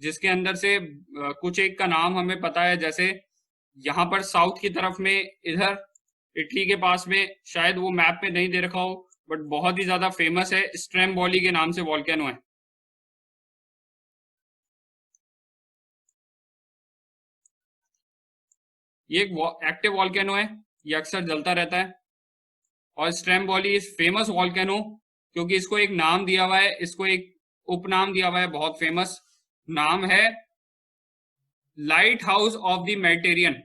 जिसके अंदर से कुछ एक का नाम हमें पता है। जैसे यहाँ पर साउथ की तरफ में, इधर इटली के पास में, शायद वो मैप में नहीं दे रखा हो, बट बहुत ही ज्यादा फेमस है, स्ट्रेम्बोली के नाम से वॉल्केनो है। ये एक एक्टिव वॉल्केनो है, ये अक्सर जलता रहता है। और स्ट्रेम्बोली इज फेमस वॉल्केनो क्योंकि इसको एक नाम दिया हुआ है, इसको एक उपनाम दिया हुआ है, बहुत फेमस नाम है, lighthouse of the Mediterranean.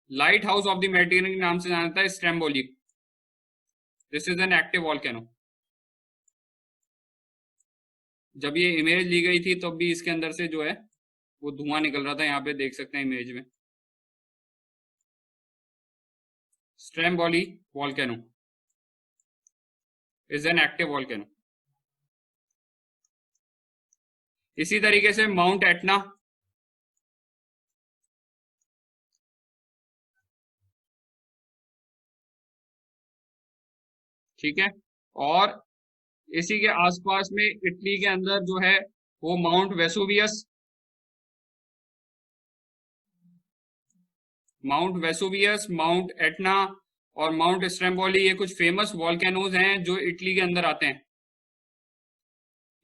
Lighthouse of the Mediterranean के नाम से जाना जाता है Stromboli. This is an active volcano. जब ये इमेज ली गई थी तब भी इसके अंदर से जो है वो धुआं निकल रहा था, यहाँ पे देख सकते हैं इमेज में। Stromboli volcano is an active volcano. इसी तरीके से माउंट एटना, ठीक है। और इसी के आसपास में इटली के अंदर जो है वो mount Vesuvius, mount Vesuvius, mount Etna और माउंट स्ट्रेम्बोली, ये कुछ फेमस वॉल्केनोज हैं जो इटली के अंदर आते हैं।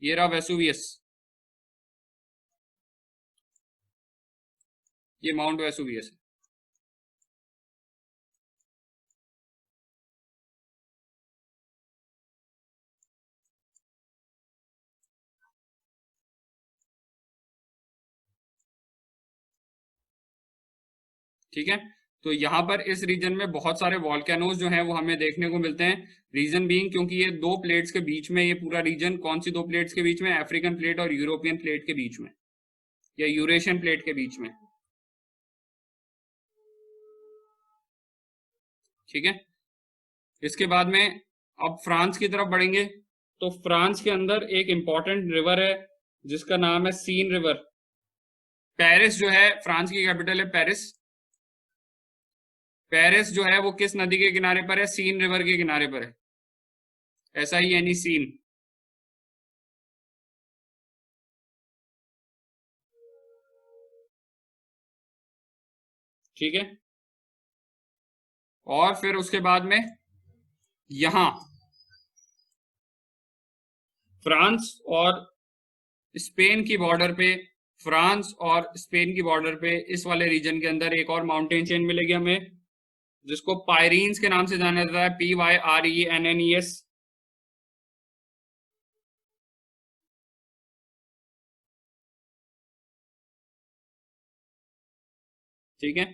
ये रहा वेसुवियस, ये माउंट वेसुवियस है। ठीक है, तो यहाँ पर इस रीजन में बहुत सारे वॉल्केनोज जो हैं वो हमें देखने को मिलते हैं। रीजन बीइंग क्योंकि ये दो प्लेट्स के बीच में, ये पूरा रीजन कौन सी दो प्लेट्स के बीच में, अफ्रीकन प्लेट और यूरोपियन प्लेट के बीच में, या यूरेशियन प्लेट के बीच में। ठीक है, इसके बाद में अब फ्रांस की तरफ बढ़ेंगे। तो फ्रांस के अंदर एक इंपॉर्टेंट रिवर है जिसका नाम है सीन रिवर। पेरिस जो है फ्रांस की कैपिटल है, पेरिस। पेरिस जो है वो किस नदी के किनारे पर है? सीन रिवर के किनारे पर है, ऐसा ही यानी सीन। ठीक है, और फिर उसके बाद में यहां फ्रांस और स्पेन की बॉर्डर पे, फ्रांस और स्पेन की बॉर्डर पे इस वाले रीजन के अंदर एक और माउंटेन चेन मिलेगी हमें, जिसको पायरीन्स के नाम से जाना जाता है, PYRENNES। ठीक है।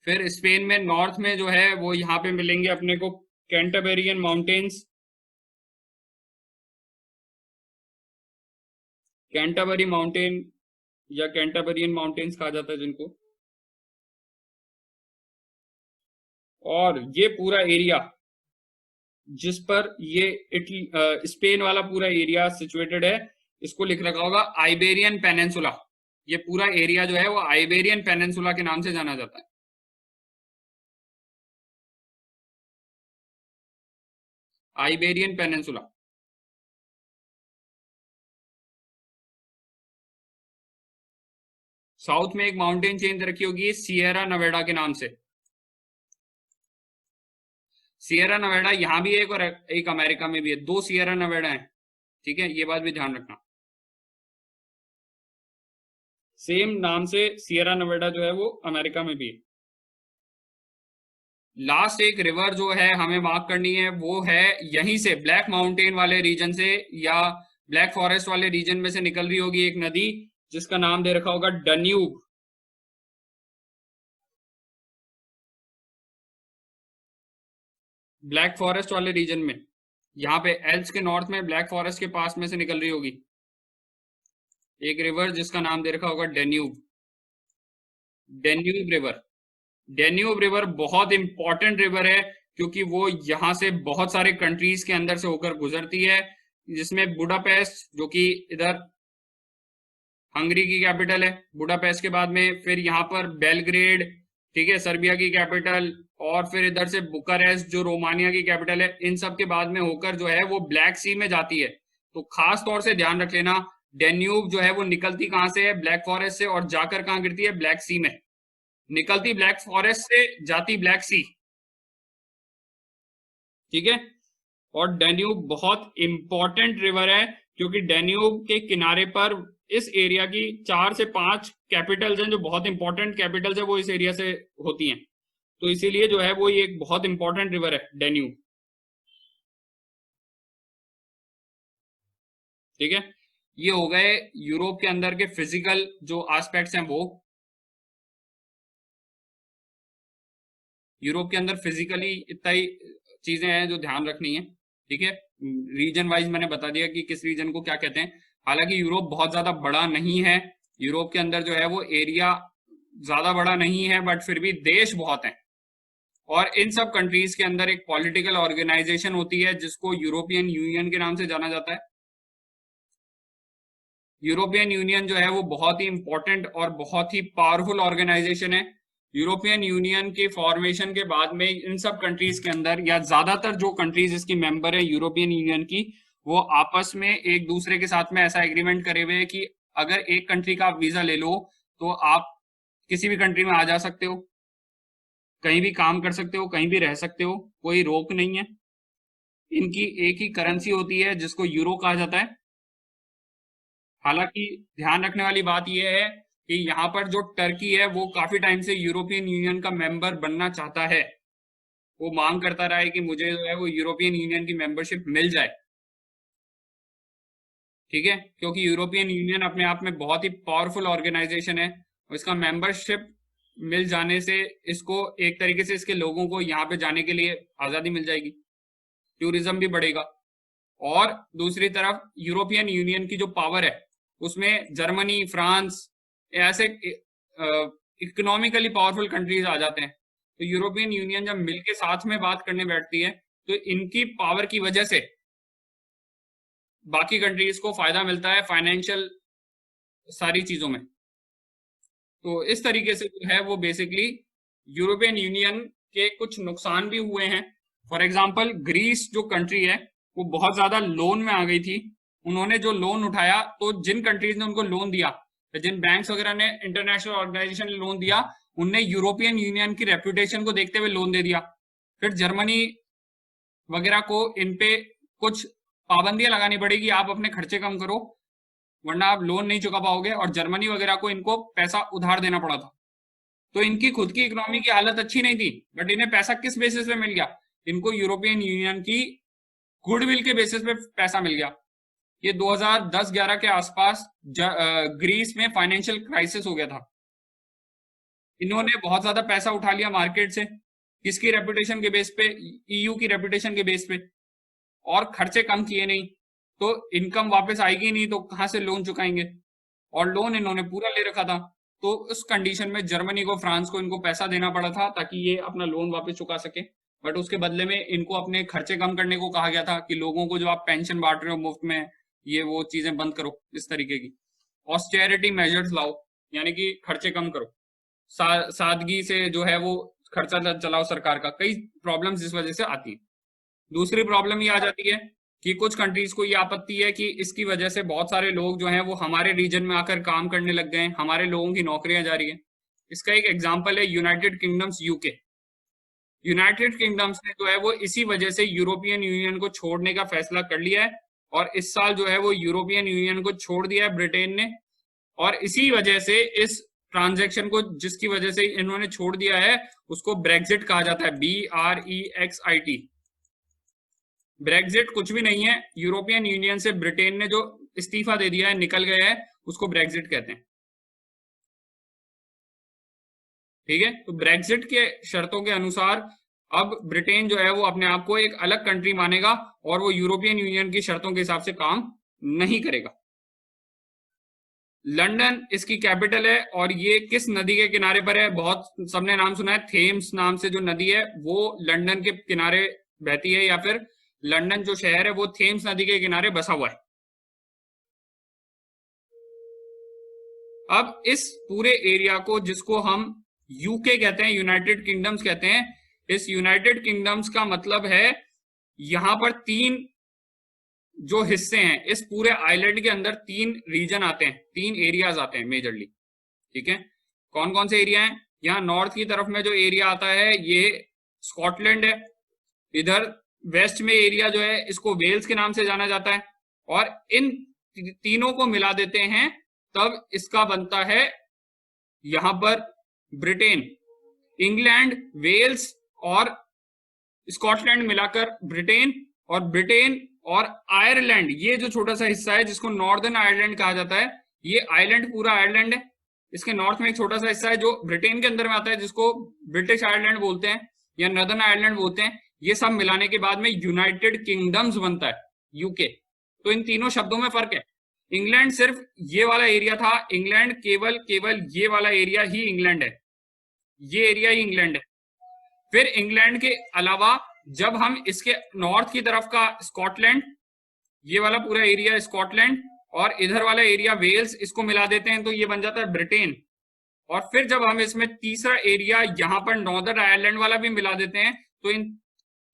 फिर स्पेन में नॉर्थ में जो है वो यहाँ पे मिलेंगे अपने को कैंटरबेरियन माउंटेन्स, कैंटरबरी माउंटेन या कैंटरबेरियन माउंटेन्स कहा जाता है जिनको। और ये पूरा एरिया जिस पर ये इटली स्पेन वाला पूरा एरिया सिचुएटेड है, इसको लिख रखा होगा आइबेरियन पेनिनसुला। ये पूरा एरिया जो है वो आइबेरियन पेनिनसुला के नाम से जाना जाता है। Iberian peninsula. साउथ में एक माउंटेन चेंज रखी होगी सियरा नवेडा के नाम से। सियरा नवेडा यहाँ भी एक और एक अमेरिका में भी है, दो सियरा नवेडा है। ठीक है, ये बात भी ध्यान रखना। सेम नाम से सियरा नवेडा जो है वो अमेरिका में भी है। लास्ट एक रिवर जो है हमें मार्क करनी है वो है यहीं से ब्लैक माउंटेन वाले रीजन से या ब्लैक फॉरेस्ट वाले रीजन में से निकल रही होगी एक नदी जिसका नाम दे रखा होगा डन्यूब। ब्लैक फॉरेस्ट वाले रीजन में, यहाँ पे एल्प्स के नॉर्थ में ब्लैक फॉरेस्ट के पास में से निकल रही होगी एक रिवर जिसका नाम दे रखा होगा Danube. Danube river. Danube river बहुत इंपॉर्टेंट रिवर है क्योंकि वो यहाँ से बहुत सारे कंट्रीज के अंदर से होकर गुजरती है, जिसमें बुडापेस्ट जो कि इधर हंगरी की कैपिटल है, बुडापेस्ट के बाद में फिर यहाँ पर बेलग्रेड, ठीक है, सर्बिया की कैपिटल, और फिर इधर से बुकारेस्ट जो रोमानिया की कैपिटल है, इन सब के बाद में होकर जो है वो ब्लैक सी में जाती है। तो खास तौर से ध्यान रख लेना, डेन्यूब जो है वो निकलती कहाँ से है? ब्लैक फॉरेस्ट से, और जाकर कहाँ गिरती है? ब्लैक सी में। निकलती ब्लैक फॉरेस्ट से, जाती ब्लैक सी। ठीक है। और डेन्यूब बहुत इंपॉर्टेंट रिवर है क्योंकि डेन्यूब के किनारे पर इस एरिया की 4 से 5 कैपिटल्स हैं जो बहुत इंपॉर्टेंट कैपिटल्स है वो इस एरिया से होती हैं। तो इसीलिए जो है वो ये एक बहुत इंपॉर्टेंट रिवर है डेन्यूब। ठीक है, ये हो गए यूरोप के अंदर के फिजिकल जो एस्पेक्ट्स हैं वो। यूरोप के अंदर फिजिकली इतना ही चीजें हैं जो ध्यान रखनी है। ठीक है, रीजन वाइज मैंने बता दिया कि किस रीजन को क्या कहते हैं। हालांकि यूरोप बहुत ज्यादा बड़ा नहीं है, यूरोप के अंदर जो है वो एरिया ज्यादा बड़ा नहीं है, बट फिर भी देश बहुत हैं। और इन सब कंट्रीज के अंदर एक पॉलिटिकल ऑर्गेनाइजेशन होती है जिसको यूरोपियन यूनियन के नाम से जाना जाता है। यूरोपियन यूनियन जो है वो बहुत ही इंपॉर्टेंट और बहुत ही पावरफुल ऑर्गेनाइजेशन है। यूरोपियन यूनियन के फॉर्मेशन के बाद में इन सब कंट्रीज के अंदर, या ज्यादातर जो कंट्रीज इसकी मेंबर है यूरोपियन यूनियन की, वो आपस में एक दूसरे के साथ में ऐसा एग्रीमेंट करे हुए है कि अगर एक कंट्री का आप वीजा ले लो तो आप किसी भी कंट्री में आ जा सकते हो, कहीं भी काम कर सकते हो, कहीं भी रह सकते हो, कोई रोक नहीं है। इनकी एक ही करेंसी होती है जिसको यूरो कहा जाता है। हालांकि ध्यान रखने वाली बात यह है कि यहाँ पर जो टर्की है वो काफी टाइम से यूरोपियन यूनियन का मेंबर बनना चाहता है। वो मांग करता रहा है कि मुझे जो है वो यूरोपियन यूनियन की मेंबरशिप मिल जाए। ठीक है, क्योंकि यूरोपियन यूनियन अपने आप में बहुत ही पावरफुल ऑर्गेनाइजेशन है और इसका मेंबरशिप मिल जाने से इसको एक तरीके से इसके लोगों को यहाँ पे जाने के लिए आजादी मिल जाएगी, टूरिज्म भी बढ़ेगा। और दूसरी तरफ यूरोपियन यूनियन की जो पावर है उसमें जर्मनी, फ्रांस ऐसे इकोनॉमिकली पावरफुल कंट्रीज आ जाते हैं। तो यूरोपियन यूनियन जब मिलके साथ में बात करने बैठती है तो इनकी पावर की वजह से बाकी कंट्रीज को फायदा मिलता है फाइनेंशियल सारी चीजों में। तो इस तरीके से जो है वो बेसिकली यूरोपियन यूनियन के कुछ नुकसान भी हुए हैं। फॉर एग्जाम्पल ग्रीस जो कंट्री है वो बहुत ज्यादा लोन में आ गई थी। उन्होंने जो लोन उठाया, तो जिन कंट्रीज ने उनको लोन दिया, जिन बैंक्स वगैरह ने, इंटरनेशनल ऑर्गेनाइजेशन ने लोन दिया, उनने यूरोपियन यूनियन की रेपुटेशन को देखते हुए लोन दे दिया। फिर जर्मनी वगैरह को इन पे कुछ पाबंदियां लगानी पड़ेगी, आप अपने खर्चे कम करो वरना आप लोन नहीं चुका पाओगे, और जर्मनी वगैरह को इनको पैसा उधार देना पड़ा था। तो इनकी खुद की इकोनॉमी की हालत अच्छी नहीं थी, बट इन्हें पैसा किस बेसिस पे मिल गया? इनको यूरोपियन यूनियन की गुडविल के बेसिस पे पैसा मिल गया। ये 2010-11 के आसपास ग्रीस में फाइनेंशियल क्राइसिस हो गया था। इन्होंने बहुत ज्यादा पैसा उठा लिया मार्केट से, किसकी रेपुटेशन के बेस पे, ईयू की रेपुटेशन के बेस पे, और खर्चे कम किए नहीं, तो इनकम वापस आएगी नहीं, तो कहां से लोन चुकाएंगे, और लोन इन्होंने पूरा ले रखा था। तो उस कंडीशन में जर्मनी को, फ्रांस को इनको पैसा देना पड़ा था ताकि ये अपना लोन वापस चुका सके। बट उसके बदले में इनको अपने खर्चे कम करने को कहा गया था कि लोगों को जो आप पेंशन बांट रहे हो मुफ्त में, ये वो चीजें बंद करो, इस तरीके की ऑस्टेरिटी मेजर्स लाओ, यानी कि खर्चे कम करो, सादगी से जो है वो खर्चा चलाओ सरकार का। कई प्रॉब्लम्स इस वजह से आती है। दूसरी प्रॉब्लम ये आ जाती है कि कुछ कंट्रीज को ये आपत्ति है कि इसकी वजह से बहुत सारे लोग जो हैं वो हमारे रीजन में आकर काम करने लग गए हैं, हमारे लोगों की नौकरियां जा रही हैं। इसका एक एग्जांपल है United kingdoms, UK. United kingdoms ने जो है वो इसी वजह से यूरोपियन यूनियन को छोड़ने का फैसला कर लिया है, और इस साल जो है वो यूरोपियन यूनियन को छोड़ दिया है ब्रिटेन ने। और इसी वजह से इस ट्रांजैक्शन को, जिसकी वजह से इन्होंने छोड़ दिया है, उसको ब्रेक्जिट कहा जाता है, BREXIT। ब्रेक्जिट कुछ भी नहीं है, यूरोपियन यूनियन से ब्रिटेन ने जो इस्तीफा दे दिया है, निकल गया है, उसको ब्रेक्जिट कहते हैं। ठीक है, तो ब्रेक्जिट के शर्तों के अनुसार अब ब्रिटेन जो है वो अपने आप को एक अलग कंट्री मानेगा और वो यूरोपियन यूनियन की शर्तों के हिसाब से काम नहीं करेगा। लंदन इसकी कैपिटल है, और ये किस नदी के किनारे पर है? बहुत सबने नाम सुना है, थेम्स नाम से जो नदी है वो लंदन के किनारे बहती है, या फिर लंदन जो शहर है वो थेम्स नदी के किनारे बसा हुआ है। अब इस पूरे एरिया को, जिसको हम यूके कहते हैं, यूनाइटेड किंगडम्स कहते हैं, इस यूनाइटेड किंगडम्स का मतलब है यहां पर तीन जो हिस्से हैं, इस पूरे आइलैंड के अंदर तीन रीजन आते हैं, तीन एरियाज आते हैं मेजरली। ठीक है, कौन कौन से एरिया हैं? यहाँ नॉर्थ की तरफ में जो एरिया आता है ये स्कॉटलैंड है। इधर वेस्ट में एरिया जो है इसको वेल्स के नाम से जाना जाता है, और इन तीनों को मिला देते हैं तब इसका बनता है यहां पर ब्रिटेन। इंग्लैंड, वेल्स और स्कॉटलैंड मिलाकर ब्रिटेन, और ब्रिटेन और आयरलैंड, ये जो छोटा सा हिस्सा है जिसको नॉर्दर्न आयरलैंड कहा जाता है, ये आइलैंड पूरा आयरलैंड है। इसके नॉर्थ में एक छोटा सा हिस्सा है जो ब्रिटेन के अंदर में आता है, जिसको ब्रिटिश आयरलैंड बोलते हैं या नॉर्दर्न आयरलैंड बोलते हैं। ये सब मिलाने के बाद में यूनाइटेड किंगडम्स बनता है, यूके। तो इन तीनों शब्दों में फर्क है। इंग्लैंड सिर्फ ये वाला एरिया था, इंग्लैंड केवल ये वाला एरिया ही इंग्लैंड है, ये एरिया ही इंग्लैंड है। फिर इंग्लैंड के अलावा जब हम इसके नॉर्थ की तरफ का स्कॉटलैंड, ये वाला पूरा एरिया स्कॉटलैंड, और इधर वाला एरिया वेल्स, इसको मिला देते हैं तो ये बन जाता है ब्रिटेन। और फिर जब हम इसमें तीसरा एरिया यहां पर नॉर्दर्न आयरलैंड वाला भी मिला देते हैं, तो इन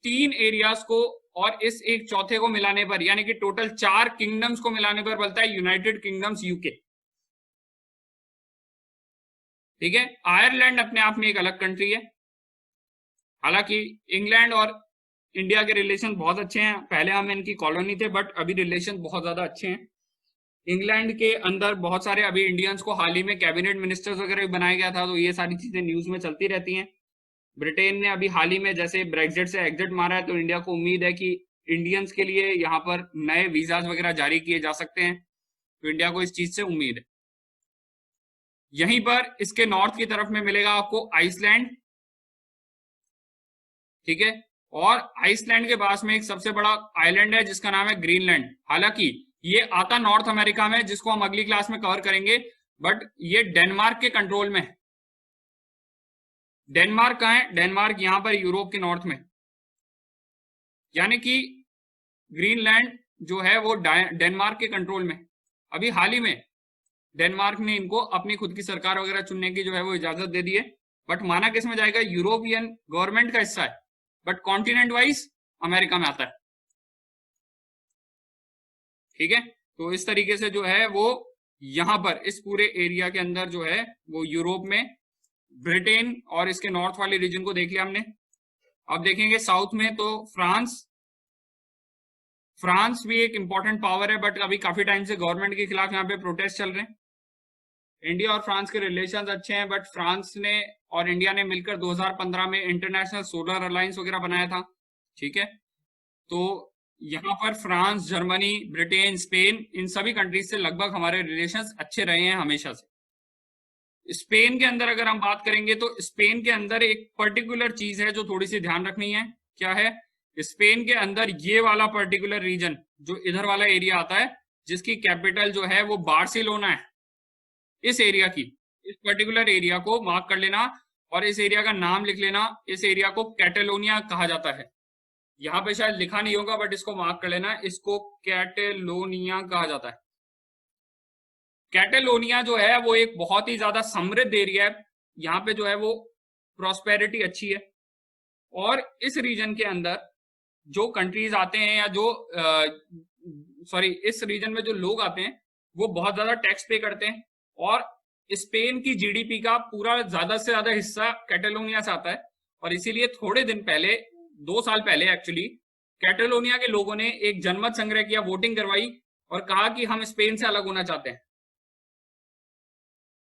तीन एरियाज को और इस एक चौथे को मिलाने पर, यानी कि टोटल 4 किंगडम्स को मिलाने पर बनता है यूनाइटेड किंगडम्स, यूके। ठीक है, आयरलैंड अपने आप में एक अलग कंट्री है। हालांकि इंग्लैंड और इंडिया के रिलेशन बहुत अच्छे हैं, पहले हम इनकी कॉलोनी थे, बट अभी रिलेशन बहुत ज्यादा अच्छे हैं। इंग्लैंड के अंदर बहुत सारे अभी इंडियंस को हाल ही में कैबिनेट मिनिस्टर्स वगैरह बनाया गया था, तो ये सारी चीजें न्यूज में चलती रहती हैं। ब्रिटेन ने अभी हाल ही में जैसे ब्रेक्जिट से एग्जिट मारा है, तो इंडिया को उम्मीद है कि इंडियंस के लिए यहाँ पर नए वीजाज वगैरह जारी किए जा सकते हैं, तो इंडिया को इस चीज से उम्मीद है। यहीं पर इसके नॉर्थ की तरफ में मिलेगा आपको आइसलैंड। ठीक है, और आइसलैंड के पास में एक सबसे बड़ा आइलैंड है जिसका नाम है ग्रीनलैंड। हालांकि ये आता नॉर्थ अमेरिका में, जिसको हम अगली क्लास में कवर करेंगे, बट ये डेनमार्क के कंट्रोल में है। डेनमार्क कहाँ है? डेनमार्क यहां पर यूरोप के नॉर्थ में, यानी कि ग्रीनलैंड जो है वो डेनमार्क के कंट्रोल में। अभी हाल ही में डेनमार्क ने इनको अपनी खुद की सरकार वगैरह चुनने की जो है वो इजाजत दे दी है, बट माना किस में जाएगा? यूरोपियन गवर्नमेंट का हिस्सा है, बट कॉन्टिनेंट वाइज अमेरिका में आता है। ठीक है, तो इस तरीके से जो है वो यहां पर इस पूरे एरिया के अंदर जो है वो यूरोप में ब्रिटेन और इसके नॉर्थ वाले रीजन को देख लिया हमने। अब देखेंगे साउथ में, तो फ्रांस भी एक इंपॉर्टेंट पावर है, बट अभी काफी टाइम से गवर्नमेंट के खिलाफ यहाँ पे प्रोटेस्ट चल रहे हैं। इंडिया और फ्रांस के रिलेशंस अच्छे हैं, बट फ्रांस ने और इंडिया ने मिलकर 2015 में इंटरनेशनल सोलर अलायंस वगैरह बनाया था। ठीक है, तो यहाँ पर फ्रांस, जर्मनी, ब्रिटेन, स्पेन, इन सभी कंट्रीज से लगभग हमारे रिलेशंस अच्छे रहे हैं हमेशा से। स्पेन के अंदर अगर हम बात करेंगे तो स्पेन के अंदर एक पर्टिकुलर चीज है जो थोड़ी सी ध्यान रखनी है। क्या है? स्पेन के अंदर ये वाला पर्टिकुलर रीजन जो इधर वाला एरिया आता है, जिसकी कैपिटल जो है वो बार्सिलोना है, इस एरिया की, इस पर्टिकुलर एरिया को मार्क कर लेना और इस एरिया का नाम लिख लेना। इस एरिया को कैटेलोनिया कहा जाता है। यहां पे शायद लिखा नहीं होगा बट इसको मार्क कर लेना, इसको कैटेलोनिया कहा जाता है। कैटेलोनिया जो है वो एक बहुत ही ज्यादा समृद्ध एरिया है। यहाँ पे जो है वो प्रॉस्पेरिटी अच्छी है और इस रीजन के अंदर जो कंट्रीज आते हैं या जो सॉरी इस रीजन में जो लोग आते हैं वो बहुत ज्यादा टैक्स पे करते हैं और स्पेन की जीडीपी का पूरा ज्यादा से ज्यादा हिस्सा कैटेलोनिया से आता है। और इसीलिए थोड़े दिन पहले, 2 साल पहले एक्चुअली, कैटेलोनिया के लोगों ने एक जनमत संग्रह किया, वोटिंग करवाई और कहा कि हम स्पेन से अलग होना चाहते हैं।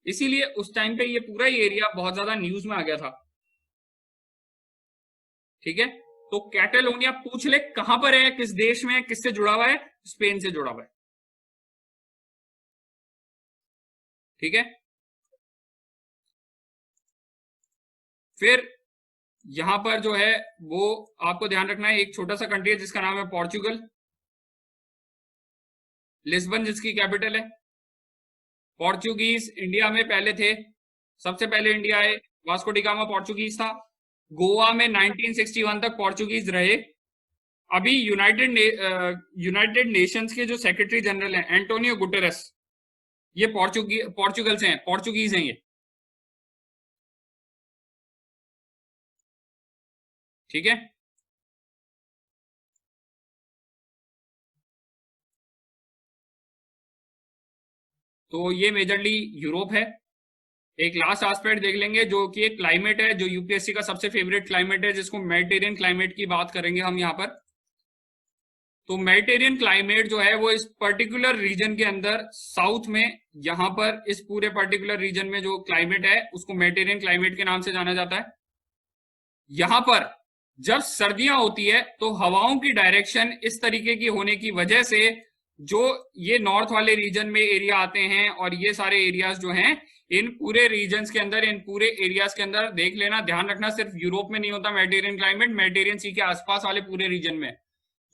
इसीलिए उस टाइम पे ये पूरा ही एरिया बहुत ज्यादा न्यूज में आ गया था। ठीक है, तो कैटेलोनिया पूछ ले कहां पर है, किस देश में है, किससे जुड़ा हुआ है? स्पेन से जुड़ा हुआ है। ठीक है, फिर यहां पर जो है वो आपको ध्यान रखना है, एक छोटा सा कंट्री है जिसका नाम है पोर्चुगल। लिस्बन जिसकी कैपिटल है। पोर्चुगीज इंडिया में पहले थे, सबसे पहले इंडिया आए, वास्को डी गामा पोर्चुगीज था। गोवा में 1961 तक पोर्चुगीज रहे। अभी यूनाइटेड नेशंस के जो सेक्रेटरी जनरल हैं एंटोनियो गुटेरेस, ये पोर्चुगल से हैं, पोर्चुगीज हैं ये। ठीक है, तो ये मेजरली यूरोप है। एक लास्ट एस्पेक्ट देख लेंगे जो कि एक क्लाइमेट है, जो यूपीएससी का सबसे फेवरेट क्लाइमेट है, जिसको मेडिटेरियन क्लाइमेट की बात करेंगे हम यहाँ पर। तो मेडिटेरियन क्लाइमेट जो है वो इस पर्टिकुलर रीजन के अंदर साउथ में, यहाँ पर इस पूरे पर्टिकुलर रीजन में जो क्लाइमेट है उसको मेडिटेरियन क्लाइमेट के नाम से जाना जाता है। यहाँ पर जब सर्दियां होती है तो हवाओं की डायरेक्शन इस तरीके की होने की वजह से जो ये नॉर्थ वाले रीजन में एरिया आते हैं और ये सारे एरियाज जो हैं इन पूरे रीजन्स के अंदर, इन पूरे एरियाज के अंदर देख लेना, ध्यान रखना, सिर्फ यूरोप में नहीं होता मेडिटेरियन क्लाइमेट, मेडिटेरियन सी के आसपास वाले पूरे रीजन में।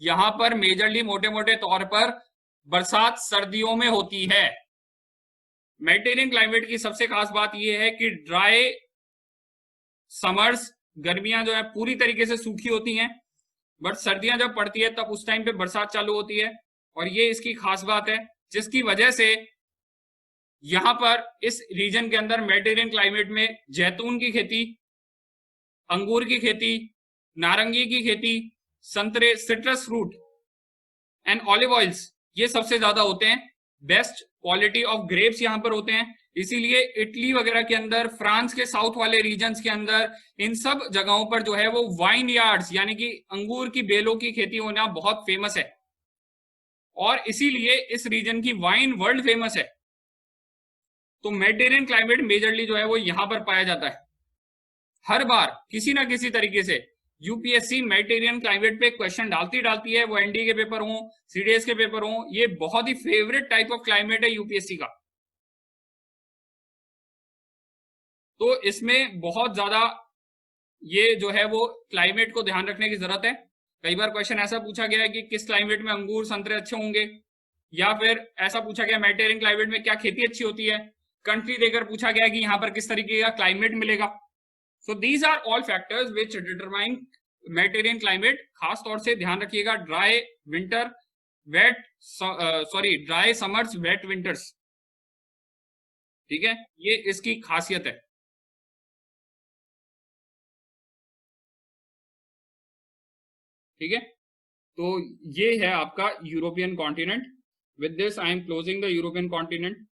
यहां पर मेजरली मोटे मोटे तौर पर बरसात सर्दियों में होती है। मेडिटेरियन क्लाइमेट की सबसे खास बात यह है कि ड्राई समर्स, गर्मियां जो है पूरी तरीके से सूखी होती हैं, बट सर्दियां जब पड़ती है तब उस टाइम पे बरसात चालू होती है। और ये इसकी खास बात है, जिसकी वजह से यहां पर इस रीजन के अंदर मेडिटेरियन क्लाइमेट में जैतून की खेती, अंगूर की खेती, नारंगी की खेती, संतरे, citrus fruit and olive oils, ये सबसे ज्यादा होते हैं। बेस्ट क्वालिटी ऑफ ग्रेप्स यहां पर होते हैं। इसीलिए इटली वगैरह के अंदर, फ्रांस के साउथ वाले रीजन्स के अंदर, इन सब जगहों पर जो है वो वाइन यार्ड्स यानी कि अंगूर की बेलों की खेती होना बहुत फेमस है और इसीलिए इस रीजन की वाइन वर्ल्ड फेमस है। तो मेडिटेरियन क्लाइमेट मेजरली जो है वो यहां पर पाया जाता है। हर बार किसी ना किसी तरीके से यूपीएससी मेडिटेरियन क्लाइमेट पे क्वेश्चन डालती है, वो एनडीए के पेपर हो, सीडीएस के पेपर हो, ये बहुत ही फेवरेट टाइप ऑफ क्लाइमेट है यूपीएससी का। तो इसमें बहुत ज्यादा ये जो है वो क्लाइमेट को ध्यान रखने की जरूरत है। कई बार क्वेश्चन ऐसा पूछा गया है कि किस क्लाइमेट में अंगूर संतरे अच्छे होंगे, या फिर ऐसा पूछा गया मेडिटेरियन क्लाइमेट में क्या खेती अच्छी होती है। कंट्री देकर पूछा गया कि यहाँ पर किस तरीके का क्लाइमेट मिलेगा। So these are all factors which determine Mediterranean climate. खास तौर से ध्यान रखिएगा, dry winter, wet dry summers, wet winters. ठीक है, ये इसकी खासियत है। ठीक है, तो ये है आपका European continent. With this I am closing the European continent.